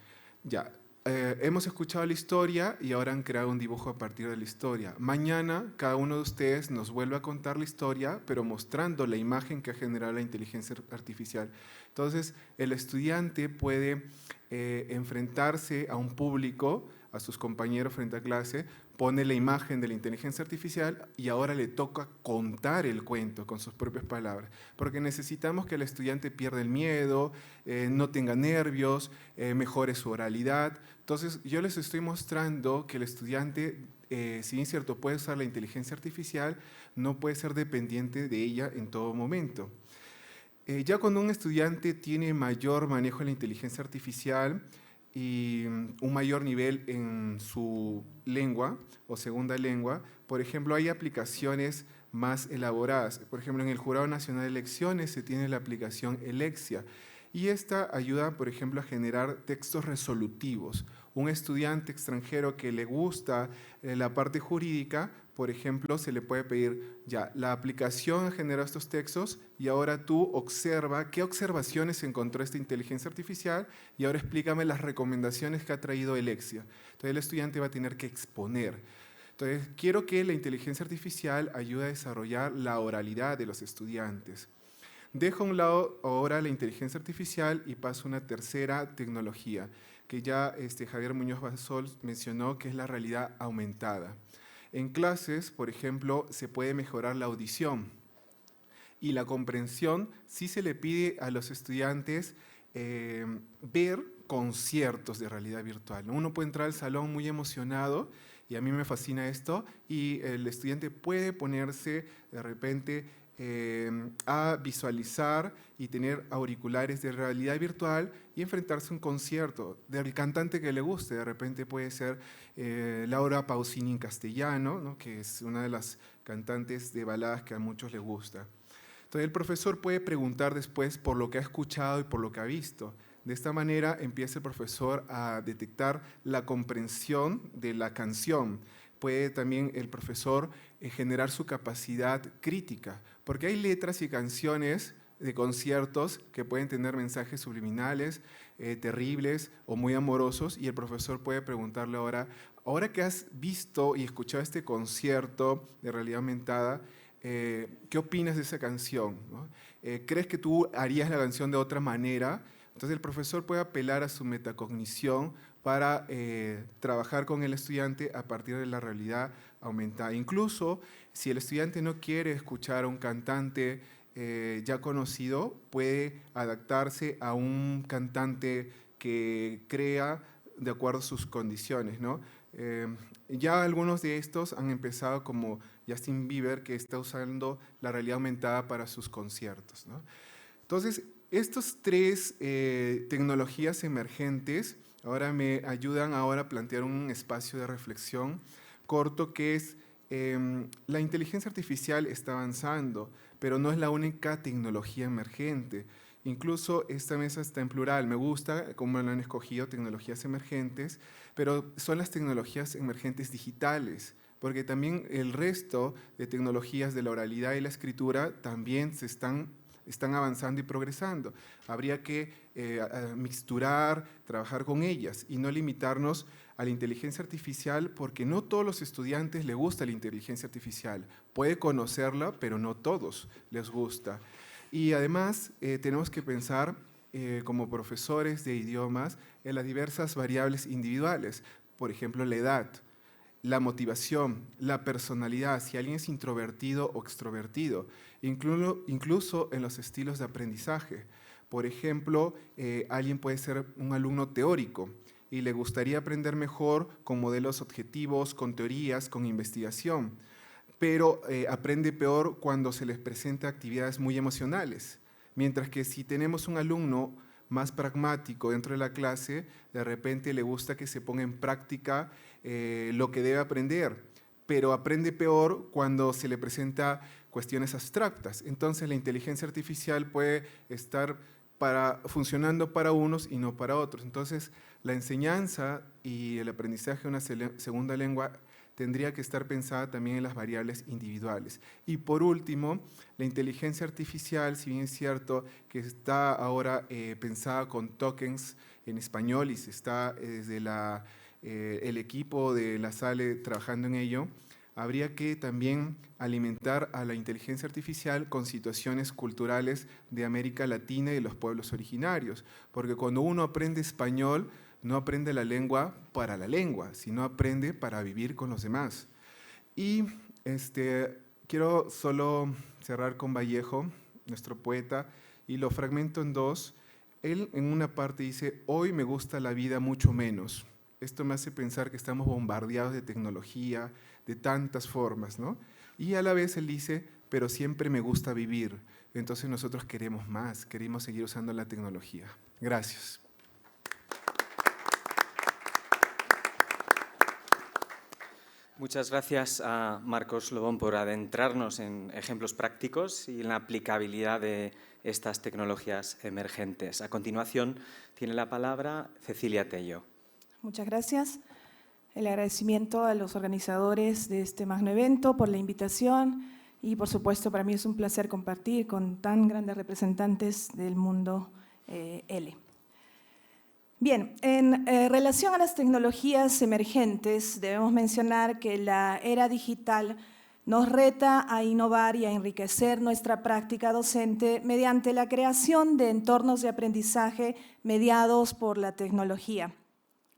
Ya, hemos escuchado la historia y ahora han creado un dibujo a partir de la historia. Mañana cada uno de ustedes nos vuelve a contar la historia, pero mostrando la imagen que ha generado la inteligencia artificial. Entonces, el estudiante puede enfrentarse a un público, a sus compañeros frente a clase, pone la imagen de la inteligencia artificial y ahora le toca contar el cuento con sus propias palabras, porque necesitamos que el estudiante pierda el miedo, no tenga nervios, mejore su oralidad. Entonces, yo les estoy mostrando que el estudiante, si bien es cierto, puede usar la inteligencia artificial, no puede ser dependiente de ella en todo momento. Ya cuando un estudiante tiene mayor manejo de la inteligencia artificial y un mayor nivel en su lengua o segunda lengua, por ejemplo, hay aplicaciones más elaboradas. Por ejemplo, en el Jurado Nacional de Elecciones se tiene la aplicación Elexia y esta ayuda, por ejemplo, a generar textos resolutivos. Un estudiante extranjero que le gusta la parte jurídica, por ejemplo, se le puede pedir, ya, la aplicación ha generado estos textos y ahora tú observa qué observaciones encontró esta inteligencia artificial y ahora explícame las recomendaciones que ha traído Elexia. Entonces el estudiante va a tener que exponer. Entonces quiero que la inteligencia artificial ayude a desarrollar la oralidad de los estudiantes. Dejo a un lado ahora la inteligencia artificial y paso a una tercera tecnología que ya Javier Muñoz Basol mencionó, que es la realidad aumentada. En clases, por ejemplo, se puede mejorar la audición y la comprensión si se le pide a los estudiantes ver conciertos de realidad virtual. Uno puede entrar al salón muy emocionado y a mí me fascina esto y el estudiante puede ponerse de repente a visualizar y tener auriculares de realidad virtual y enfrentarse a un concierto del cantante que le guste. De repente puede ser Laura Pausini en castellano, ¿no? Que es una de las cantantes de baladas que a muchos les gusta. Entonces el profesor puede preguntar después por lo que ha escuchado y por lo que ha visto. De esta manera empieza el profesor a detectar la comprensión de la canción. Puede también el profesor generar su capacidad crítica, porque hay letras y canciones de conciertos que pueden tener mensajes subliminales, terribles o muy amorosos, y el profesor puede preguntarle ahora que has visto y escuchado este concierto de realidad aumentada, ¿qué opinas de esa canción? ¿No? ¿Crees que tú harías la canción de otra manera? Entonces el profesor puede apelar a su metacognición para trabajar con el estudiante a partir de la realidad aumentada. Incluso si el estudiante no quiere escuchar a un cantante ya conocido, puede adaptarse a un cantante que crea de acuerdo a sus condiciones, ¿no? Ya algunos de estos han empezado, como Justin Bieber, que está usando la realidad aumentada para sus conciertos, ¿no? Entonces, estas tres tecnologías emergentes ahora me ayudan a plantear un espacio de reflexión corto, que es la inteligencia artificial está avanzando, pero no es la única tecnología emergente. Incluso esta mesa está en plural. Me gusta cómo lo han escogido, tecnologías emergentes, pero son las tecnologías emergentes digitales, porque también el resto de tecnologías de la oralidad y la escritura también están avanzando y progresando. Habría que mixturar, trabajar con ellas y no limitarnos a la inteligencia artificial, porque no todos los estudiantes les gusta la inteligencia artificial. Puede conocerla, pero no todos les gusta. Y además tenemos que pensar como profesores de idiomas en las diversas variables individuales, por ejemplo, la edad, la motivación, la personalidad, si alguien es introvertido o extrovertido, incluso en los estilos de aprendizaje. Por ejemplo, alguien puede ser un alumno teórico y le gustaría aprender mejor con modelos objetivos, con teorías, con investigación, pero aprende peor cuando se les presenta actividades muy emocionales. Mientras que si tenemos un alumno más pragmático dentro de la clase, de repente le gusta que se ponga en práctica lo que debe aprender, pero aprende peor cuando se le presenta cuestiones abstractas. Entonces la inteligencia artificial puede estar funcionando para unos y no para otros. Entonces la enseñanza y el aprendizaje de una segunda lengua tendría que estar pensada también en las variables individuales. Y por último, la inteligencia artificial, si bien es cierto que está ahora pensada con tokens en español y se está desde el equipo de la SALE trabajando en ello, habría que también alimentar a la inteligencia artificial con situaciones culturales de América Latina y de los pueblos originarios, porque cuando uno aprende español, no aprende la lengua para la lengua, sino aprende para vivir con los demás. Y quiero solo cerrar con Vallejo, nuestro poeta, y lo fragmento en dos. Él en una parte dice: hoy me gusta la vida mucho menos. Esto me hace pensar que estamos bombardeados de tecnología, de tantas formas, ¿no? Y a la vez él dice: pero siempre me gusta vivir. Entonces nosotros queremos más, queremos seguir usando la tecnología. Gracias. Muchas gracias a Marcos Lobón por adentrarnos en ejemplos prácticos y en la aplicabilidad de estas tecnologías emergentes. A continuación, tiene la palabra Cecilia Tello. Muchas gracias. El agradecimiento a los organizadores de este magno evento por la invitación y, por supuesto, para mí es un placer compartir con tan grandes representantes del mundo L. Bien, en relación a las tecnologías emergentes, debemos mencionar que la era digital nos reta a innovar y a enriquecer nuestra práctica docente mediante la creación de entornos de aprendizaje mediados por la tecnología.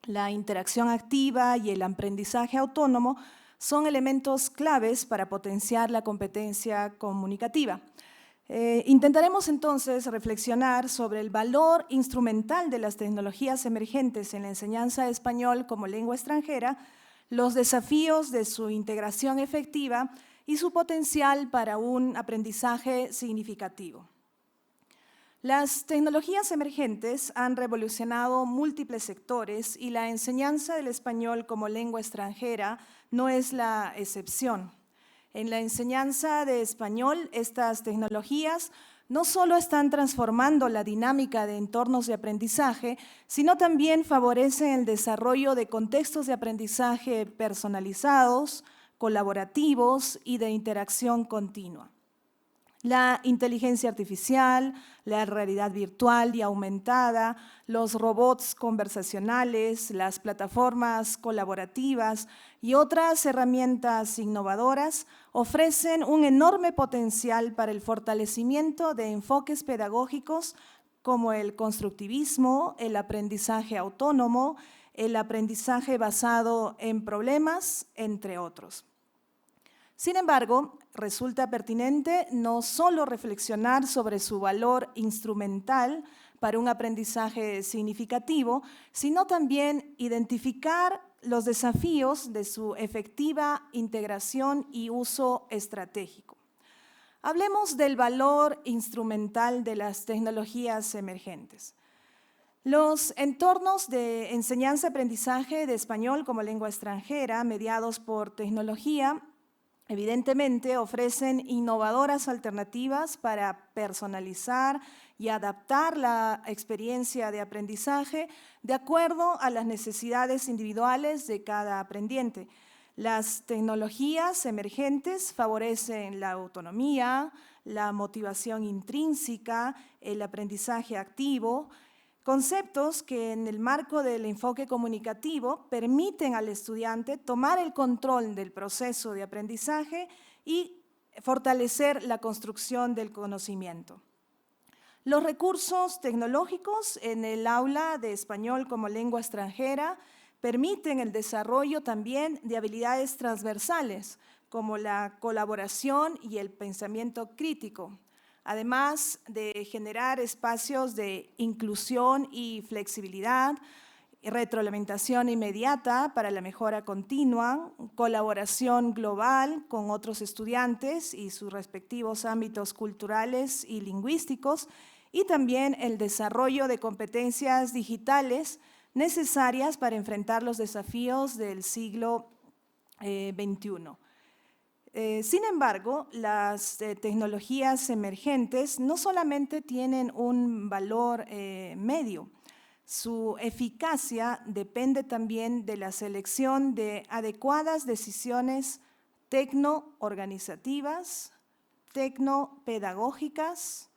La interacción activa y el aprendizaje autónomo son elementos claves para potenciar la competencia comunicativa. Intentaremos entonces reflexionar sobre el valor instrumental de las tecnologías emergentes en la enseñanza de español como lengua extranjera, los desafíos de su integración efectiva y su potencial para un aprendizaje significativo. Las tecnologías emergentes han revolucionado múltiples sectores y la enseñanza del español como lengua extranjera no es la excepción. En la enseñanza de español, estas tecnologías no solo están transformando la dinámica de entornos de aprendizaje, sino también favorecen el desarrollo de contextos de aprendizaje personalizados, colaborativos y de interacción continua. La inteligencia artificial, la realidad virtual y aumentada, los robots conversacionales, las plataformas colaborativas y otras herramientas innovadoras ofrecen un enorme potencial para el fortalecimiento de enfoques pedagógicos como el constructivismo, el aprendizaje autónomo, el aprendizaje basado en problemas, entre otros. Sin embargo, resulta pertinente no solo reflexionar sobre su valor instrumental para un aprendizaje significativo, sino también identificar los desafíos de su efectiva integración y uso estratégico. Hablemos del valor instrumental de las tecnologías emergentes. Los entornos de enseñanza-aprendizaje de español como lengua extranjera, mediados por tecnología, evidentemente ofrecen innovadoras alternativas para personalizar y adaptar la experiencia de aprendizaje de acuerdo a las necesidades individuales de cada aprendiente. Las tecnologías emergentes favorecen la autonomía, la motivación intrínseca, el aprendizaje activo, conceptos que en el marco del enfoque comunicativo permiten al estudiante tomar el control del proceso de aprendizaje y fortalecer la construcción del conocimiento. Los recursos tecnológicos en el aula de español como lengua extranjera permiten el desarrollo también de habilidades transversales, como la colaboración y el pensamiento crítico, además de generar espacios de inclusión y flexibilidad, retroalimentación inmediata para la mejora continua, colaboración global con otros estudiantes y sus respectivos ámbitos culturales y lingüísticos, y también el desarrollo de competencias digitales necesarias para enfrentar los desafíos del siglo XXI. Sin embargo, las tecnologías emergentes no solamente tienen un valor medio, su eficacia depende también de la selección de adecuadas decisiones tecno-organizativas, tecno-pedagógicas,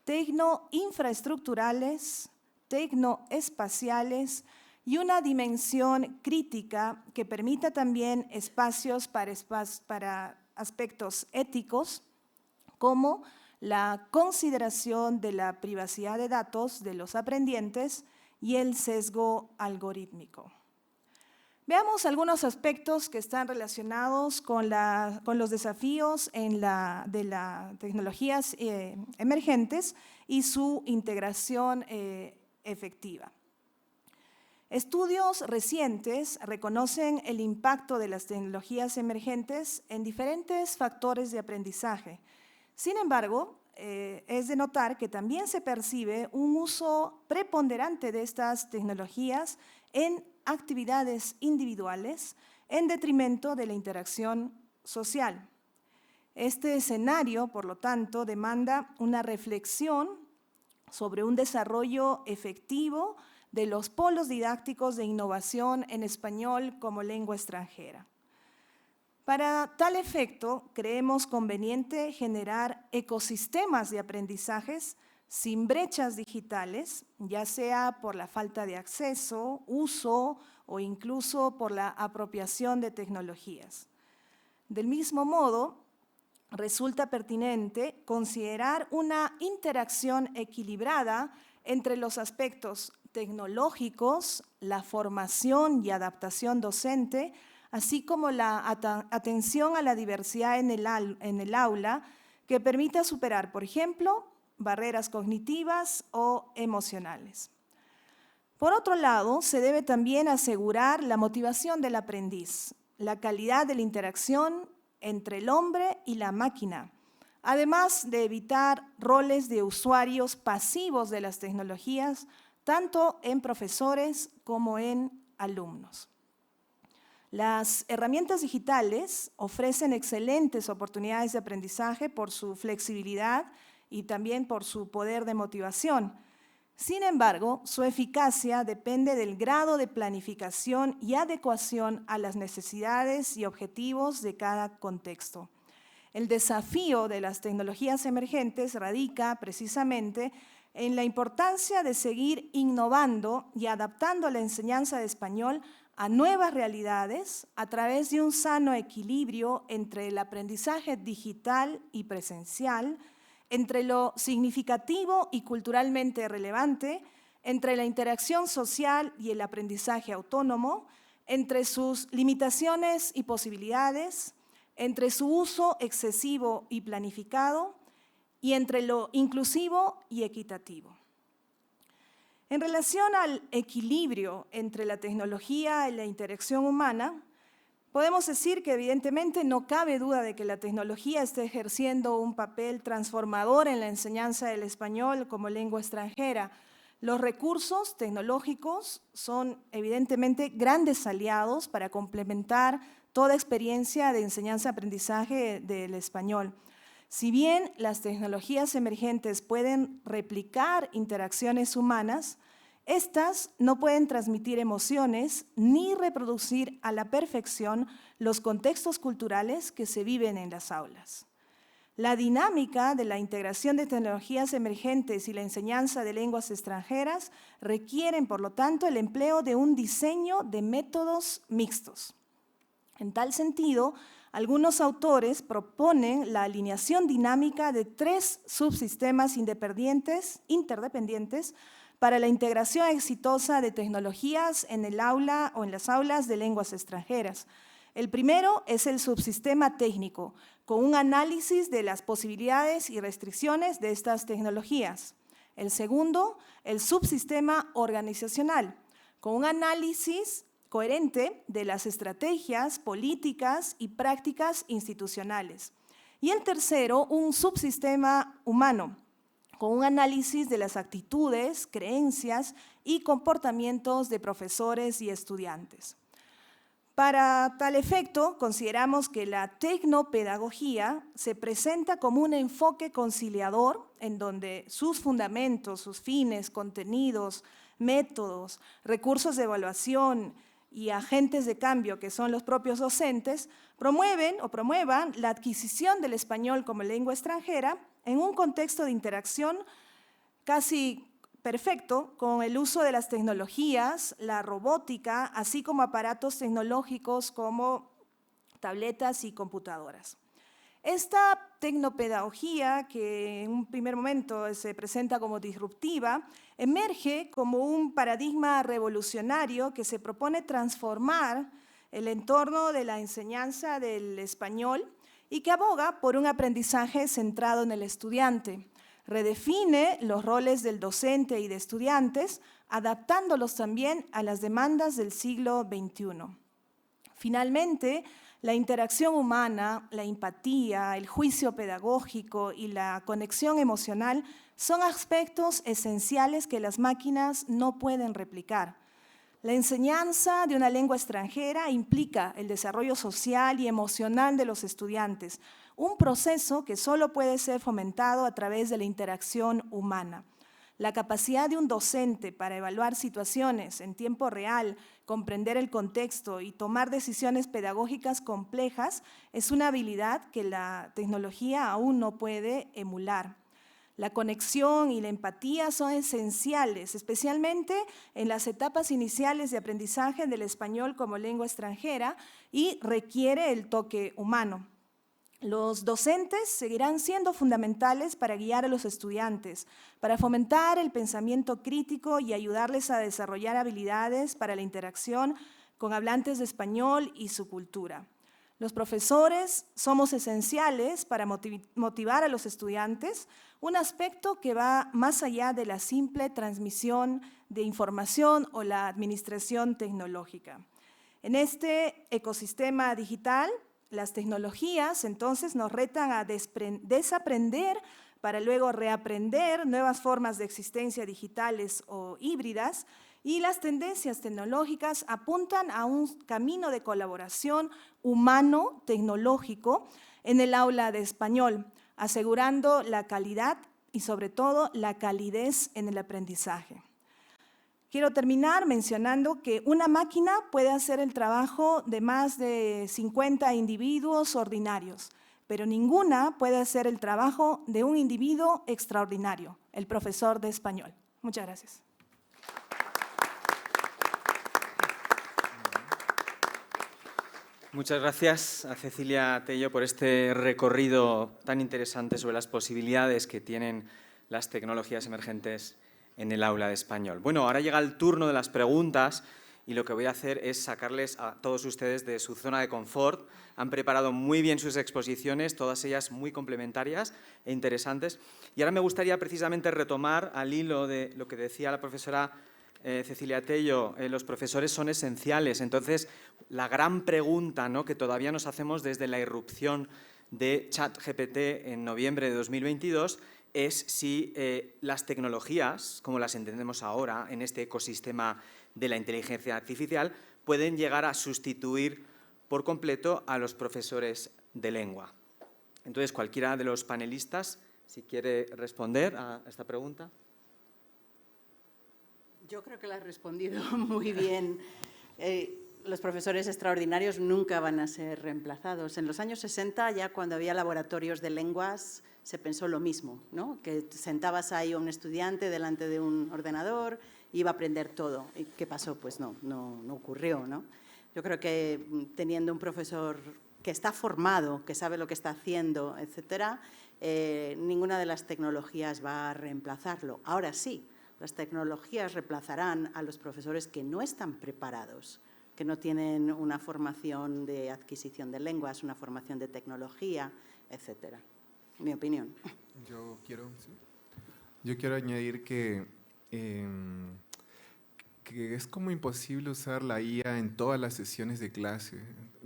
tecno-infraestructurales, tecno-espaciales y una dimensión crítica que permita también espacios para aspectos éticos, como la consideración de la privacidad de datos de los aprendientes y el sesgo algorítmico. Veamos algunos aspectos que están relacionados con los desafíos de las tecnologías emergentes y su integración efectiva. Estudios recientes reconocen el impacto de las tecnologías emergentes en diferentes factores de aprendizaje. Sin embargo, es de notar que también se percibe un uso preponderante de estas tecnologías en actividades individuales en detrimento de la interacción social. Este escenario, por lo tanto, demanda una reflexión sobre un desarrollo efectivo de los polos didácticos de innovación en español como lengua extranjera. Para tal efecto, creemos conveniente generar ecosistemas de aprendizajes sin brechas digitales, ya sea por la falta de acceso, uso o incluso por la apropiación de tecnologías. Del mismo modo, resulta pertinente considerar una interacción equilibrada entre los aspectos tecnológicos, la formación y adaptación docente, así como la atención a la diversidad en el aula, que permita superar, por ejemplo, barreras cognitivas o emocionales. Por otro lado, se debe también asegurar la motivación del aprendiz, la calidad de la interacción entre el hombre y la máquina, además de evitar roles de usuarios pasivos de las tecnologías, tanto en profesores como en alumnos. Las herramientas digitales ofrecen excelentes oportunidades de aprendizaje por su flexibilidad y también por su poder de motivación. Sin embargo, su eficacia depende del grado de planificación y adecuación a las necesidades y objetivos de cada contexto. El desafío de las tecnologías emergentes radica precisamente en la importancia de seguir innovando y adaptando la enseñanza de español a nuevas realidades a través de un sano equilibrio entre el aprendizaje digital y presencial, entre lo significativo y culturalmente relevante, entre la interacción social y el aprendizaje autónomo, entre sus limitaciones y posibilidades, entre su uso excesivo y planificado, y entre lo inclusivo y equitativo. En relación al equilibrio entre la tecnología y la interacción humana, podemos decir que evidentemente no cabe duda de que la tecnología está ejerciendo un papel transformador en la enseñanza del español como lengua extranjera. Los recursos tecnológicos son evidentemente grandes aliados para complementar toda experiencia de enseñanza-aprendizaje del español. Si bien las tecnologías emergentes pueden replicar interacciones humanas, estas no pueden transmitir emociones ni reproducir a la perfección los contextos culturales que se viven en las aulas. La dinámica de la integración de tecnologías emergentes y la enseñanza de lenguas extranjeras requieren, por lo tanto, el empleo de un diseño de métodos mixtos. En tal sentido, algunos autores proponen la alineación dinámica de 3 subsistemas interdependientes para la integración exitosa de tecnologías en el aula o en las aulas de lenguas extranjeras. El primero es el subsistema técnico, con un análisis de las posibilidades y restricciones de estas tecnologías. El segundo, el subsistema organizacional, con un análisis coherente de las estrategias, políticas y prácticas institucionales. Y el tercero, un subsistema humano, con un análisis de las actitudes, creencias y comportamientos de profesores y estudiantes. Para tal efecto, consideramos que la tecnopedagogía se presenta como un enfoque conciliador en donde sus fundamentos, sus fines, contenidos, métodos, recursos de evaluación y agentes de cambio, que son los propios docentes, promuevan la adquisición del español como lengua extranjera en un contexto de interacción casi perfecto con el uso de las tecnologías, la robótica, así como aparatos tecnológicos como tabletas y computadoras. Esta tecnopedagogía, que en un primer momento se presenta como disruptiva, emerge como un paradigma revolucionario que se propone transformar el entorno de la enseñanza del español y que aboga por un aprendizaje centrado en el estudiante. Redefine los roles del docente y de estudiantes, adaptándolos también a las demandas del siglo XXI. Finalmente, la interacción humana, la empatía, el juicio pedagógico y la conexión emocional son aspectos esenciales que las máquinas no pueden replicar. La enseñanza de una lengua extranjera implica el desarrollo social y emocional de los estudiantes, un proceso que solo puede ser fomentado a través de la interacción humana. La capacidad de un docente para evaluar situaciones en tiempo real, comprender el contexto y tomar decisiones pedagógicas complejas es una habilidad que la tecnología aún no puede emular. La conexión y la empatía son esenciales, especialmente en las etapas iniciales de aprendizaje del español como lengua extranjera y requiere el toque humano. Los docentes seguirán siendo fundamentales para guiar a los estudiantes, para fomentar el pensamiento crítico y ayudarles a desarrollar habilidades para la interacción con hablantes de español y su cultura. Los profesores somos esenciales para motivar a los estudiantes, un aspecto que va más allá de la simple transmisión de información o la administración tecnológica. En este ecosistema digital, Las tecnologías entonces nos retan a desaprender para luego reaprender nuevas formas de existencia digitales o híbridas, y las tendencias tecnológicas apuntan a un camino de colaboración humano-tecnológico en el aula de español, asegurando la calidad y sobre todo la calidez en el aprendizaje. Quiero terminar mencionando que una máquina puede hacer el trabajo de más de 50 individuos ordinarios, pero ninguna puede hacer el trabajo de un individuo extraordinario, el profesor de español. Muchas gracias. Muchas gracias a Cecilia Tello por este recorrido tan interesante sobre las posibilidades que tienen las tecnologías emergentes en el aula de español. Bueno, ahora llega el turno de las preguntas y lo que voy a hacer es sacarles a todos ustedes de su zona de confort. Han preparado muy bien sus exposiciones, todas ellas muy complementarias e interesantes. Y ahora me gustaría precisamente retomar al hilo de lo que decía la profesora Cecilia Tello, los profesores son esenciales. Entonces, la gran pregunta, ¿no?, que todavía nos hacemos desde la irrupción de ChatGPT en noviembre de 2022 es si las tecnologías, como las entendemos ahora en este ecosistema de la inteligencia artificial, pueden llegar a sustituir por completo a los profesores de lengua. Entonces, cualquiera de los panelistas, si quiere responder a esta pregunta. Yo creo que la has respondido muy bien. Los profesores extraordinarios nunca van a ser reemplazados. En los años 60, ya cuando había laboratorios de lenguas, se pensó lo mismo, ¿no? Que sentabas ahí a un estudiante delante de un ordenador y iba a aprender todo. ¿Y qué pasó? Pues no ocurrió, ¿no? Yo creo que teniendo un profesor que está formado, que sabe lo que está haciendo, etcétera, ninguna de las tecnologías va a reemplazarlo. Ahora sí, las tecnologías reemplazarán a los profesores que no están preparados, que no tienen una formación de adquisición de lenguas, una formación de tecnología, etcétera. Mi opinión. Yo quiero añadir que es como imposible usar la IA en todas las sesiones de clase.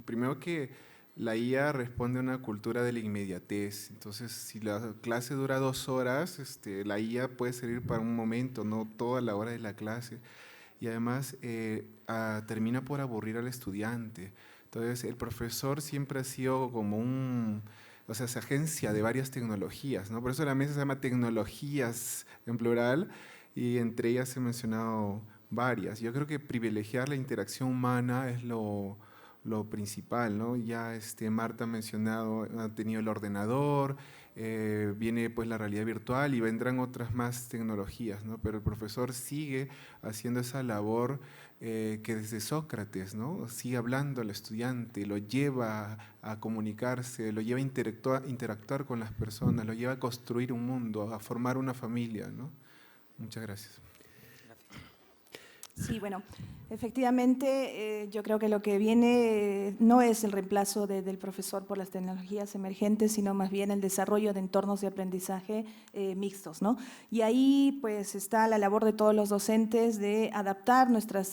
Primero que la IA responde a una cultura de la inmediatez. Entonces, si la clase dura 2 horas, la IA puede servir para un momento, no toda la hora de la clase. Y además termina por aburrir al estudiante. Entonces, el profesor siempre ha sido como se agencia de varias tecnologías, ¿no? Por eso la mesa se llama tecnologías en plural y entre ellas he mencionado varias. Yo creo que privilegiar la interacción humana es lo principal, ¿no? Ya Marta ha tenido el ordenador, viene pues la realidad virtual y vendrán otras más tecnologías, ¿no? Pero el profesor sigue haciendo esa labor que desde Sócrates, ¿no? Sigue hablando al estudiante, lo lleva a comunicarse, lo lleva a interactuar con las personas, lo lleva a construir un mundo, a formar una familia, ¿no? Muchas gracias. Sí, bueno, efectivamente yo creo que lo que viene no es el reemplazo del profesor por las tecnologías emergentes, sino más bien el desarrollo de entornos de aprendizaje mixtos, ¿no? Y ahí pues está la labor de todos los docentes de adaptar nuestras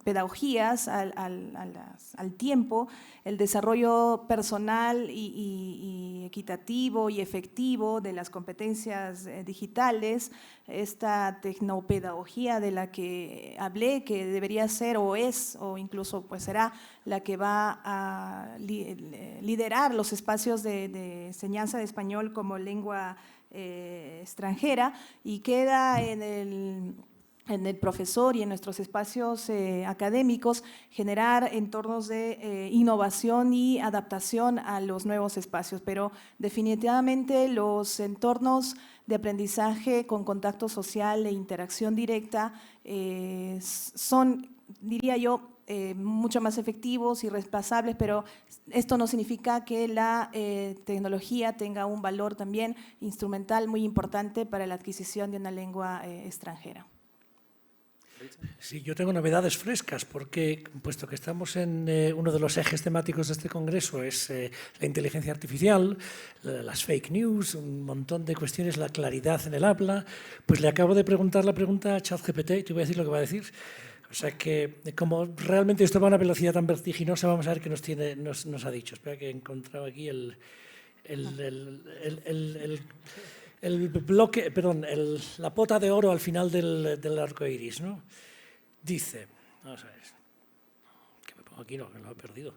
pedagogías al tiempo, el desarrollo personal y equitativo y efectivo de las competencias digitales, esta tecnopedagogía de la que hablé, que debería ser o es, o incluso pues será la que va a liderar los espacios de enseñanza de español como lengua extranjera, y queda en el profesor y en nuestros espacios académicos generar entornos de innovación y adaptación a los nuevos espacios. Pero definitivamente los entornos de aprendizaje con contacto social e interacción directa son, diría yo, mucho más efectivos y reemplazables, pero esto no significa que la tecnología tenga un valor también instrumental muy importante para la adquisición de una lengua extranjera. Sí, yo tengo novedades frescas porque, puesto que estamos en uno de los ejes temáticos de este congreso, es la inteligencia artificial, las fake news, un montón de cuestiones, la claridad en el habla, pues le acabo de preguntar la pregunta a ChatGPT y te voy a decir lo que va a decir. O sea que, como realmente esto va a una velocidad tan vertiginosa, vamos a ver qué nos ha dicho. Espera que he encontrado aquí el bloque, perdón, la pota de oro al final del arco iris, ¿no? Dice, vamos a ver, que me pongo aquí, no, que lo he perdido.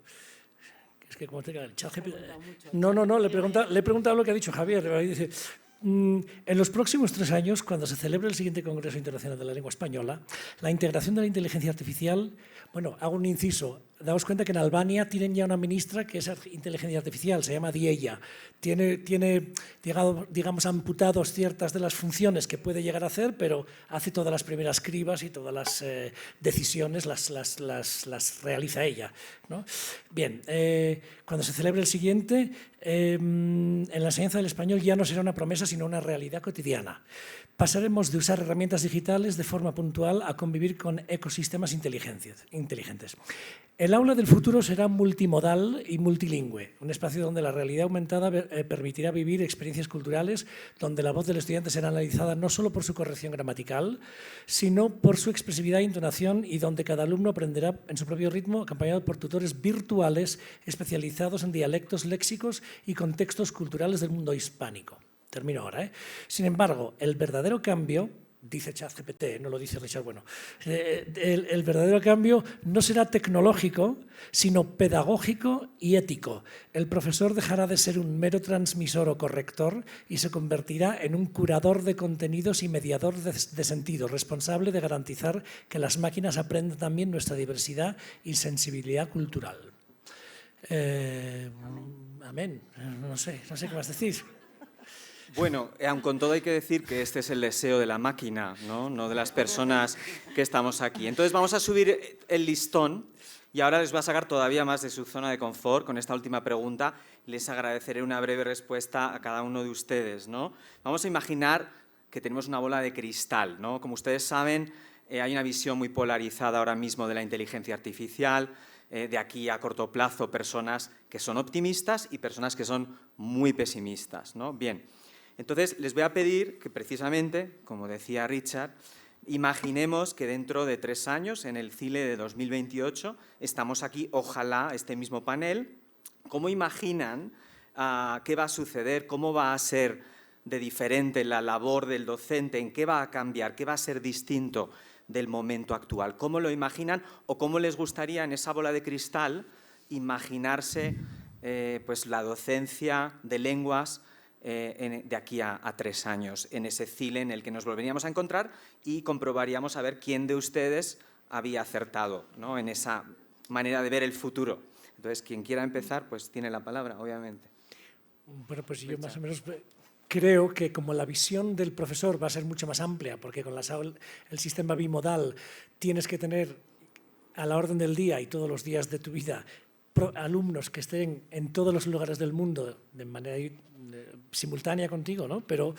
Es que como te el chat GPT. No, le he preguntado lo que ha dicho Javier. Dice, en los próximos 3 años, cuando se celebre el siguiente Congreso Internacional de la Lengua Española, la integración de la inteligencia artificial, bueno, hago un inciso, daos cuenta que en Albania tienen ya una ministra que es inteligencia artificial, se llama Diella, tiene digamos, amputados ciertas de las funciones que puede llegar a hacer, pero hace todas las primeras cribas y todas las decisiones las realiza ella, ¿no? Bien, cuando se celebre el siguiente, en la enseñanza del español ya no será una promesa, sino una realidad cotidiana. Pasaremos de usar herramientas digitales de forma puntual a convivir con ecosistemas inteligentes. El aula del futuro será multimodal y multilingüe, un espacio donde la realidad aumentada permitirá vivir experiencias culturales, donde la voz del estudiante será analizada no solo por su corrección gramatical, sino por su expresividad e entonación, y donde cada alumno aprenderá en su propio ritmo, acompañado por tutores virtuales especializados en dialectos, léxicos y contextos culturales del mundo hispánico. Termino ahora. Sin embargo, el verdadero cambio, dice ChatGPT, no lo dice Richard Bueno, el verdadero cambio no será tecnológico, sino pedagógico y ético. El profesor dejará de ser un mero transmisor o corrector y se convertirá en un curador de contenidos y mediador de sentido, responsable de garantizar que las máquinas aprendan también nuestra diversidad y sensibilidad cultural. Amén. No sé qué más decir. Bueno, aun con todo hay que decir que este es el deseo de la máquina, no de las personas que estamos aquí. Entonces vamos a subir el listón y ahora les voy a sacar todavía más de su zona de confort con esta última pregunta. Les agradeceré una breve respuesta a cada uno de ustedes, ¿no? Vamos a imaginar que tenemos una bola de cristal, ¿no? Como ustedes saben, hay una visión muy polarizada ahora mismo de la inteligencia artificial. De aquí a corto plazo, personas que son optimistas y personas que son muy pesimistas, ¿no? Bien. Entonces, les voy a pedir que precisamente, como decía Richard, imaginemos que dentro de 3 años, en el CILE de 2028, estamos aquí, ojalá, este mismo panel. ¿Cómo imaginan qué va a suceder? ¿Cómo va a ser de diferente la labor del docente? ¿En qué va a cambiar? ¿Qué va a ser distinto del momento actual? ¿Cómo lo imaginan o cómo les gustaría en esa bola de cristal imaginarse pues la docencia de lenguas de aquí a 3 años, en ese CILE en el que nos volveríamos a encontrar y comprobaríamos a ver quién de ustedes había acertado, ¿no? En esa manera de ver el futuro? Entonces, quien quiera empezar, pues tiene la palabra, obviamente. Bueno, pues yo más o menos creo que como la visión del profesor va a ser mucho más amplia, porque con el sistema bimodal tienes que tener a la orden del día y todos los días de tu vida alumnos que estén en todos los lugares del mundo de manera simultánea contigo, ¿no? Pero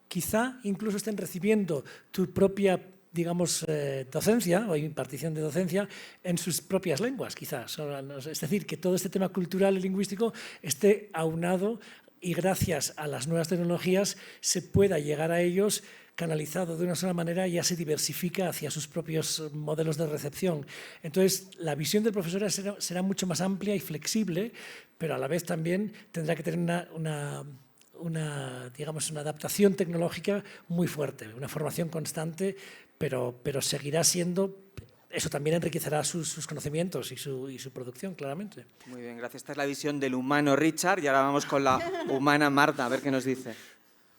quizá incluso estén recibiendo tu propia, digamos, docencia o impartición de docencia en sus propias lenguas, quizás. Es decir, que todo este tema cultural y lingüístico esté aunado y gracias a las nuevas tecnologías se pueda llegar a ellos canalizado de una sola manera, ya se diversifica hacia sus propios modelos de recepción. Entonces, la visión del profesor será mucho más amplia y flexible, pero a la vez también tendrá que tener digamos, una adaptación tecnológica muy fuerte, una formación constante, pero seguirá siendo... Eso también enriquecerá sus conocimientos y su producción, claramente. Muy bien, gracias. Esta es la visión del humano Richard y ahora vamos con la humana Marta, a ver qué nos dice.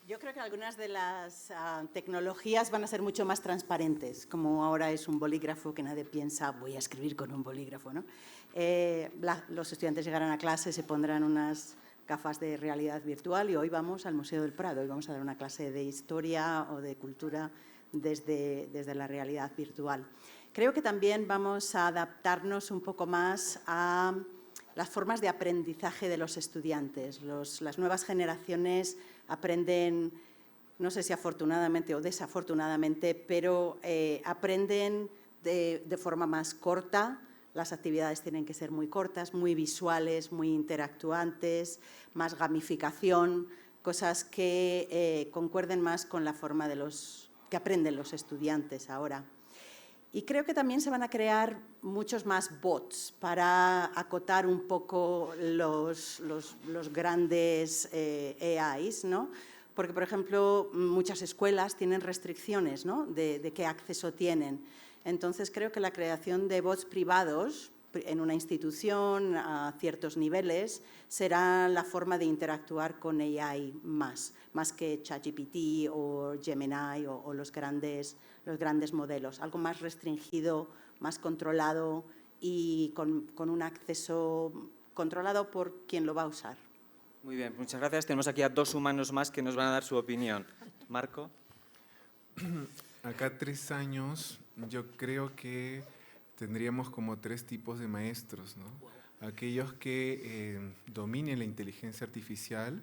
Yo creo que algunas de las tecnologías van a ser mucho más transparentes, como ahora es un bolígrafo que nadie piensa, voy a escribir con un bolígrafo, ¿no? Los estudiantes llegarán a clase, se pondrán unas gafas de realidad virtual y hoy vamos al Museo del Prado, hoy vamos a dar una clase de historia o de cultura desde la realidad virtual. Creo que también vamos a adaptarnos un poco más a las formas de aprendizaje de los estudiantes. Las nuevas generaciones aprenden, no sé si afortunadamente o desafortunadamente, pero aprenden de forma más corta. Las actividades tienen que ser muy cortas, muy visuales, muy interactuantes, más gamificación, cosas que concuerden más con la forma que aprenden los estudiantes ahora. Y creo que también se van a crear muchos más bots para acotar un poco los grandes AIs, ¿no? Porque, por ejemplo, muchas escuelas tienen restricciones, ¿no? de qué acceso tienen. Entonces, creo que la creación de bots privados en una institución a ciertos niveles será la forma de interactuar con AI más que ChatGPT o Gemini o los grandes modelos. Algo más restringido, más controlado y con un acceso controlado por quien lo va a usar. Muy bien, muchas gracias. Tenemos aquí a 2 humanos más que nos van a dar su opinión. Marco. Acá 3 años, yo creo que tendríamos como 3 tipos de maestros, ¿no? Aquellos que dominen la inteligencia artificial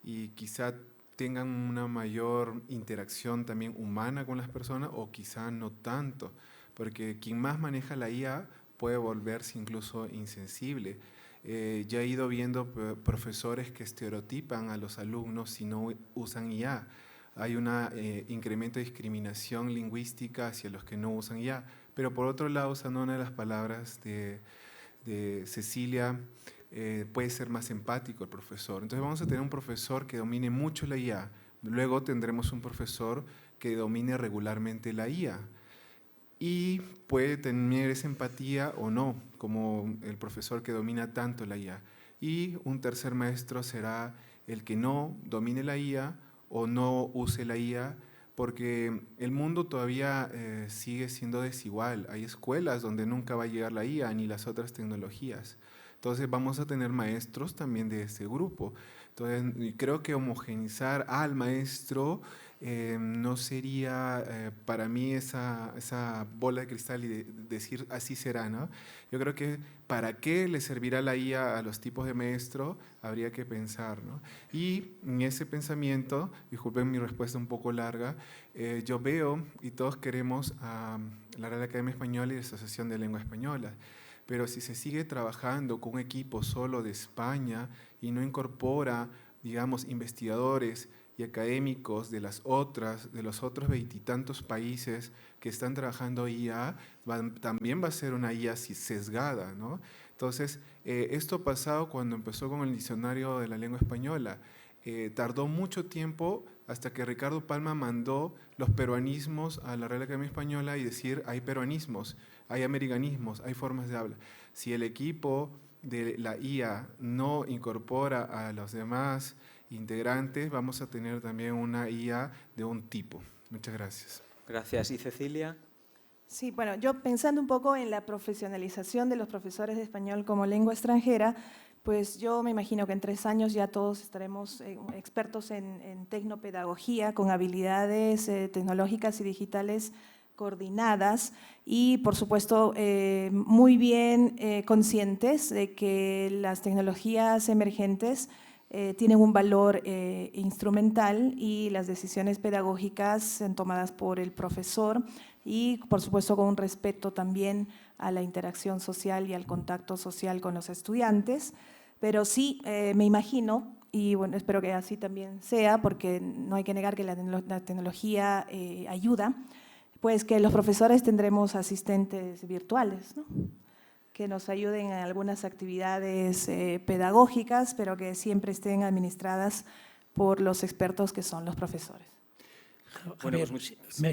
y quizá tengan una mayor interacción también humana con las personas o quizá no tanto, porque quien más maneja la IA puede volverse incluso insensible. Ya he ido viendo profesores que estereotipan a los alumnos si no usan IA. Hay un incremento de discriminación lingüística hacia los que no usan IA. Pero por otro lado, usando una de las palabras de Cecilia, puede ser más empático el profesor. Entonces vamos a tener un profesor que domine mucho la IA. Luego tendremos un profesor que domine regularmente la IA. Y puede tener esa empatía o no, como el profesor que domina tanto la IA. Y un tercer maestro será el que no domine la IA o no use la IA, porque el mundo todavía sigue siendo desigual. Hay escuelas donde nunca va a llegar la IA ni las otras tecnologías. Entonces vamos a tener maestros también de ese grupo. Entonces creo que homogeneizar al maestro no sería para mí esa bola de cristal y decir así será, ¿no? Yo creo que para qué le servirá la IA a los tipos de maestro habría que pensar, ¿no? Y en ese pensamiento, disculpen mi respuesta un poco larga, yo veo y todos queremos a la Real Academia Española y la Asociación de Lengua Española. Pero si se sigue trabajando con un equipo solo de España y no incorpora, digamos, investigadores y académicos de los otros 20 y tantos países que están trabajando IA, también va a ser una IA sesgada, ¿no? Entonces, esto ha pasado cuando empezó con el diccionario de la lengua española. Tardó mucho tiempo hasta que Ricardo Palma mandó los peruanismos a la Real Academia Española y decir, hay peruanismos, hay americanismos, hay formas de habla. Si el equipo de la IA no incorpora a los demás integrantes, vamos a tener también una IA de un tipo. Muchas gracias. Gracias. ¿Y Cecilia? Sí, bueno, yo pensando un poco en la profesionalización de los profesores de español como lengua extranjera, pues yo me imagino que en 3 años ya todos estaremos expertos en tecnopedagogía, con habilidades tecnológicas y digitales coordinadas y, por supuesto, muy bien conscientes de que las tecnologías emergentes tienen un valor instrumental y las decisiones pedagógicas son tomadas por el profesor y, por supuesto, con un respeto también a la interacción social y al contacto social con los estudiantes. Pero sí, me imagino, y bueno, espero que así también sea, porque no hay que negar que la tecnología ayuda, pues que los profesores tendremos asistentes virtuales, ¿no? Que nos ayuden en algunas actividades pedagógicas, pero que siempre estén administradas por los expertos que son los profesores. Javier,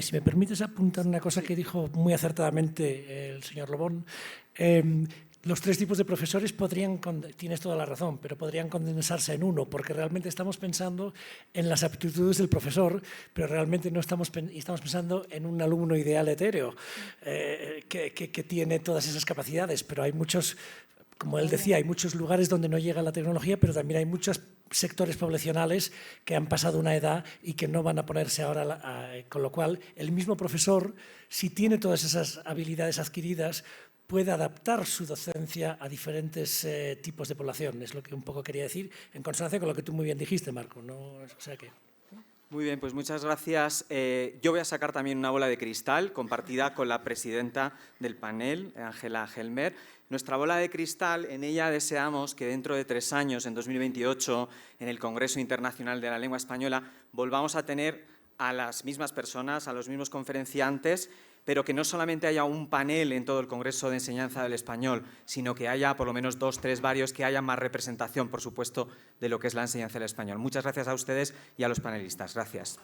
si me permites apuntar una cosa que dijo muy acertadamente el señor Lobón. Los 3 tipos de profesores tienes toda la razón, pero podrían condensarse en uno, porque realmente estamos pensando en las aptitudes del profesor, pero realmente no estamos pensando en un alumno ideal etéreo que tiene todas esas capacidades, pero hay muchos, como él decía, hay muchos lugares donde no llega la tecnología, pero también hay muchos sectores poblacionales que han pasado una edad y que no van a ponerse ahora, con lo cual el mismo profesor, si tiene todas esas habilidades adquiridas, puede adaptar su docencia a diferentes tipos de población. Es lo que un poco quería decir, en consonancia con lo que tú muy bien dijiste, Marco. ¿No? O sea que... Muy bien, pues muchas gracias. Yo voy a sacar también una bola de cristal compartida con la presidenta del panel, Ángela Helmer. Nuestra bola de cristal, en ella deseamos que dentro de 3 años, en 2028, en el Congreso Internacional de la Lengua Española, volvamos a tener a las mismas personas, a los mismos conferenciantes, pero que no solamente haya un panel en todo el Congreso de Enseñanza del Español, sino que haya por lo menos 2, 3, varios, que haya más representación, por supuesto, de lo que es la enseñanza del español. Muchas gracias a ustedes y a los panelistas. Gracias.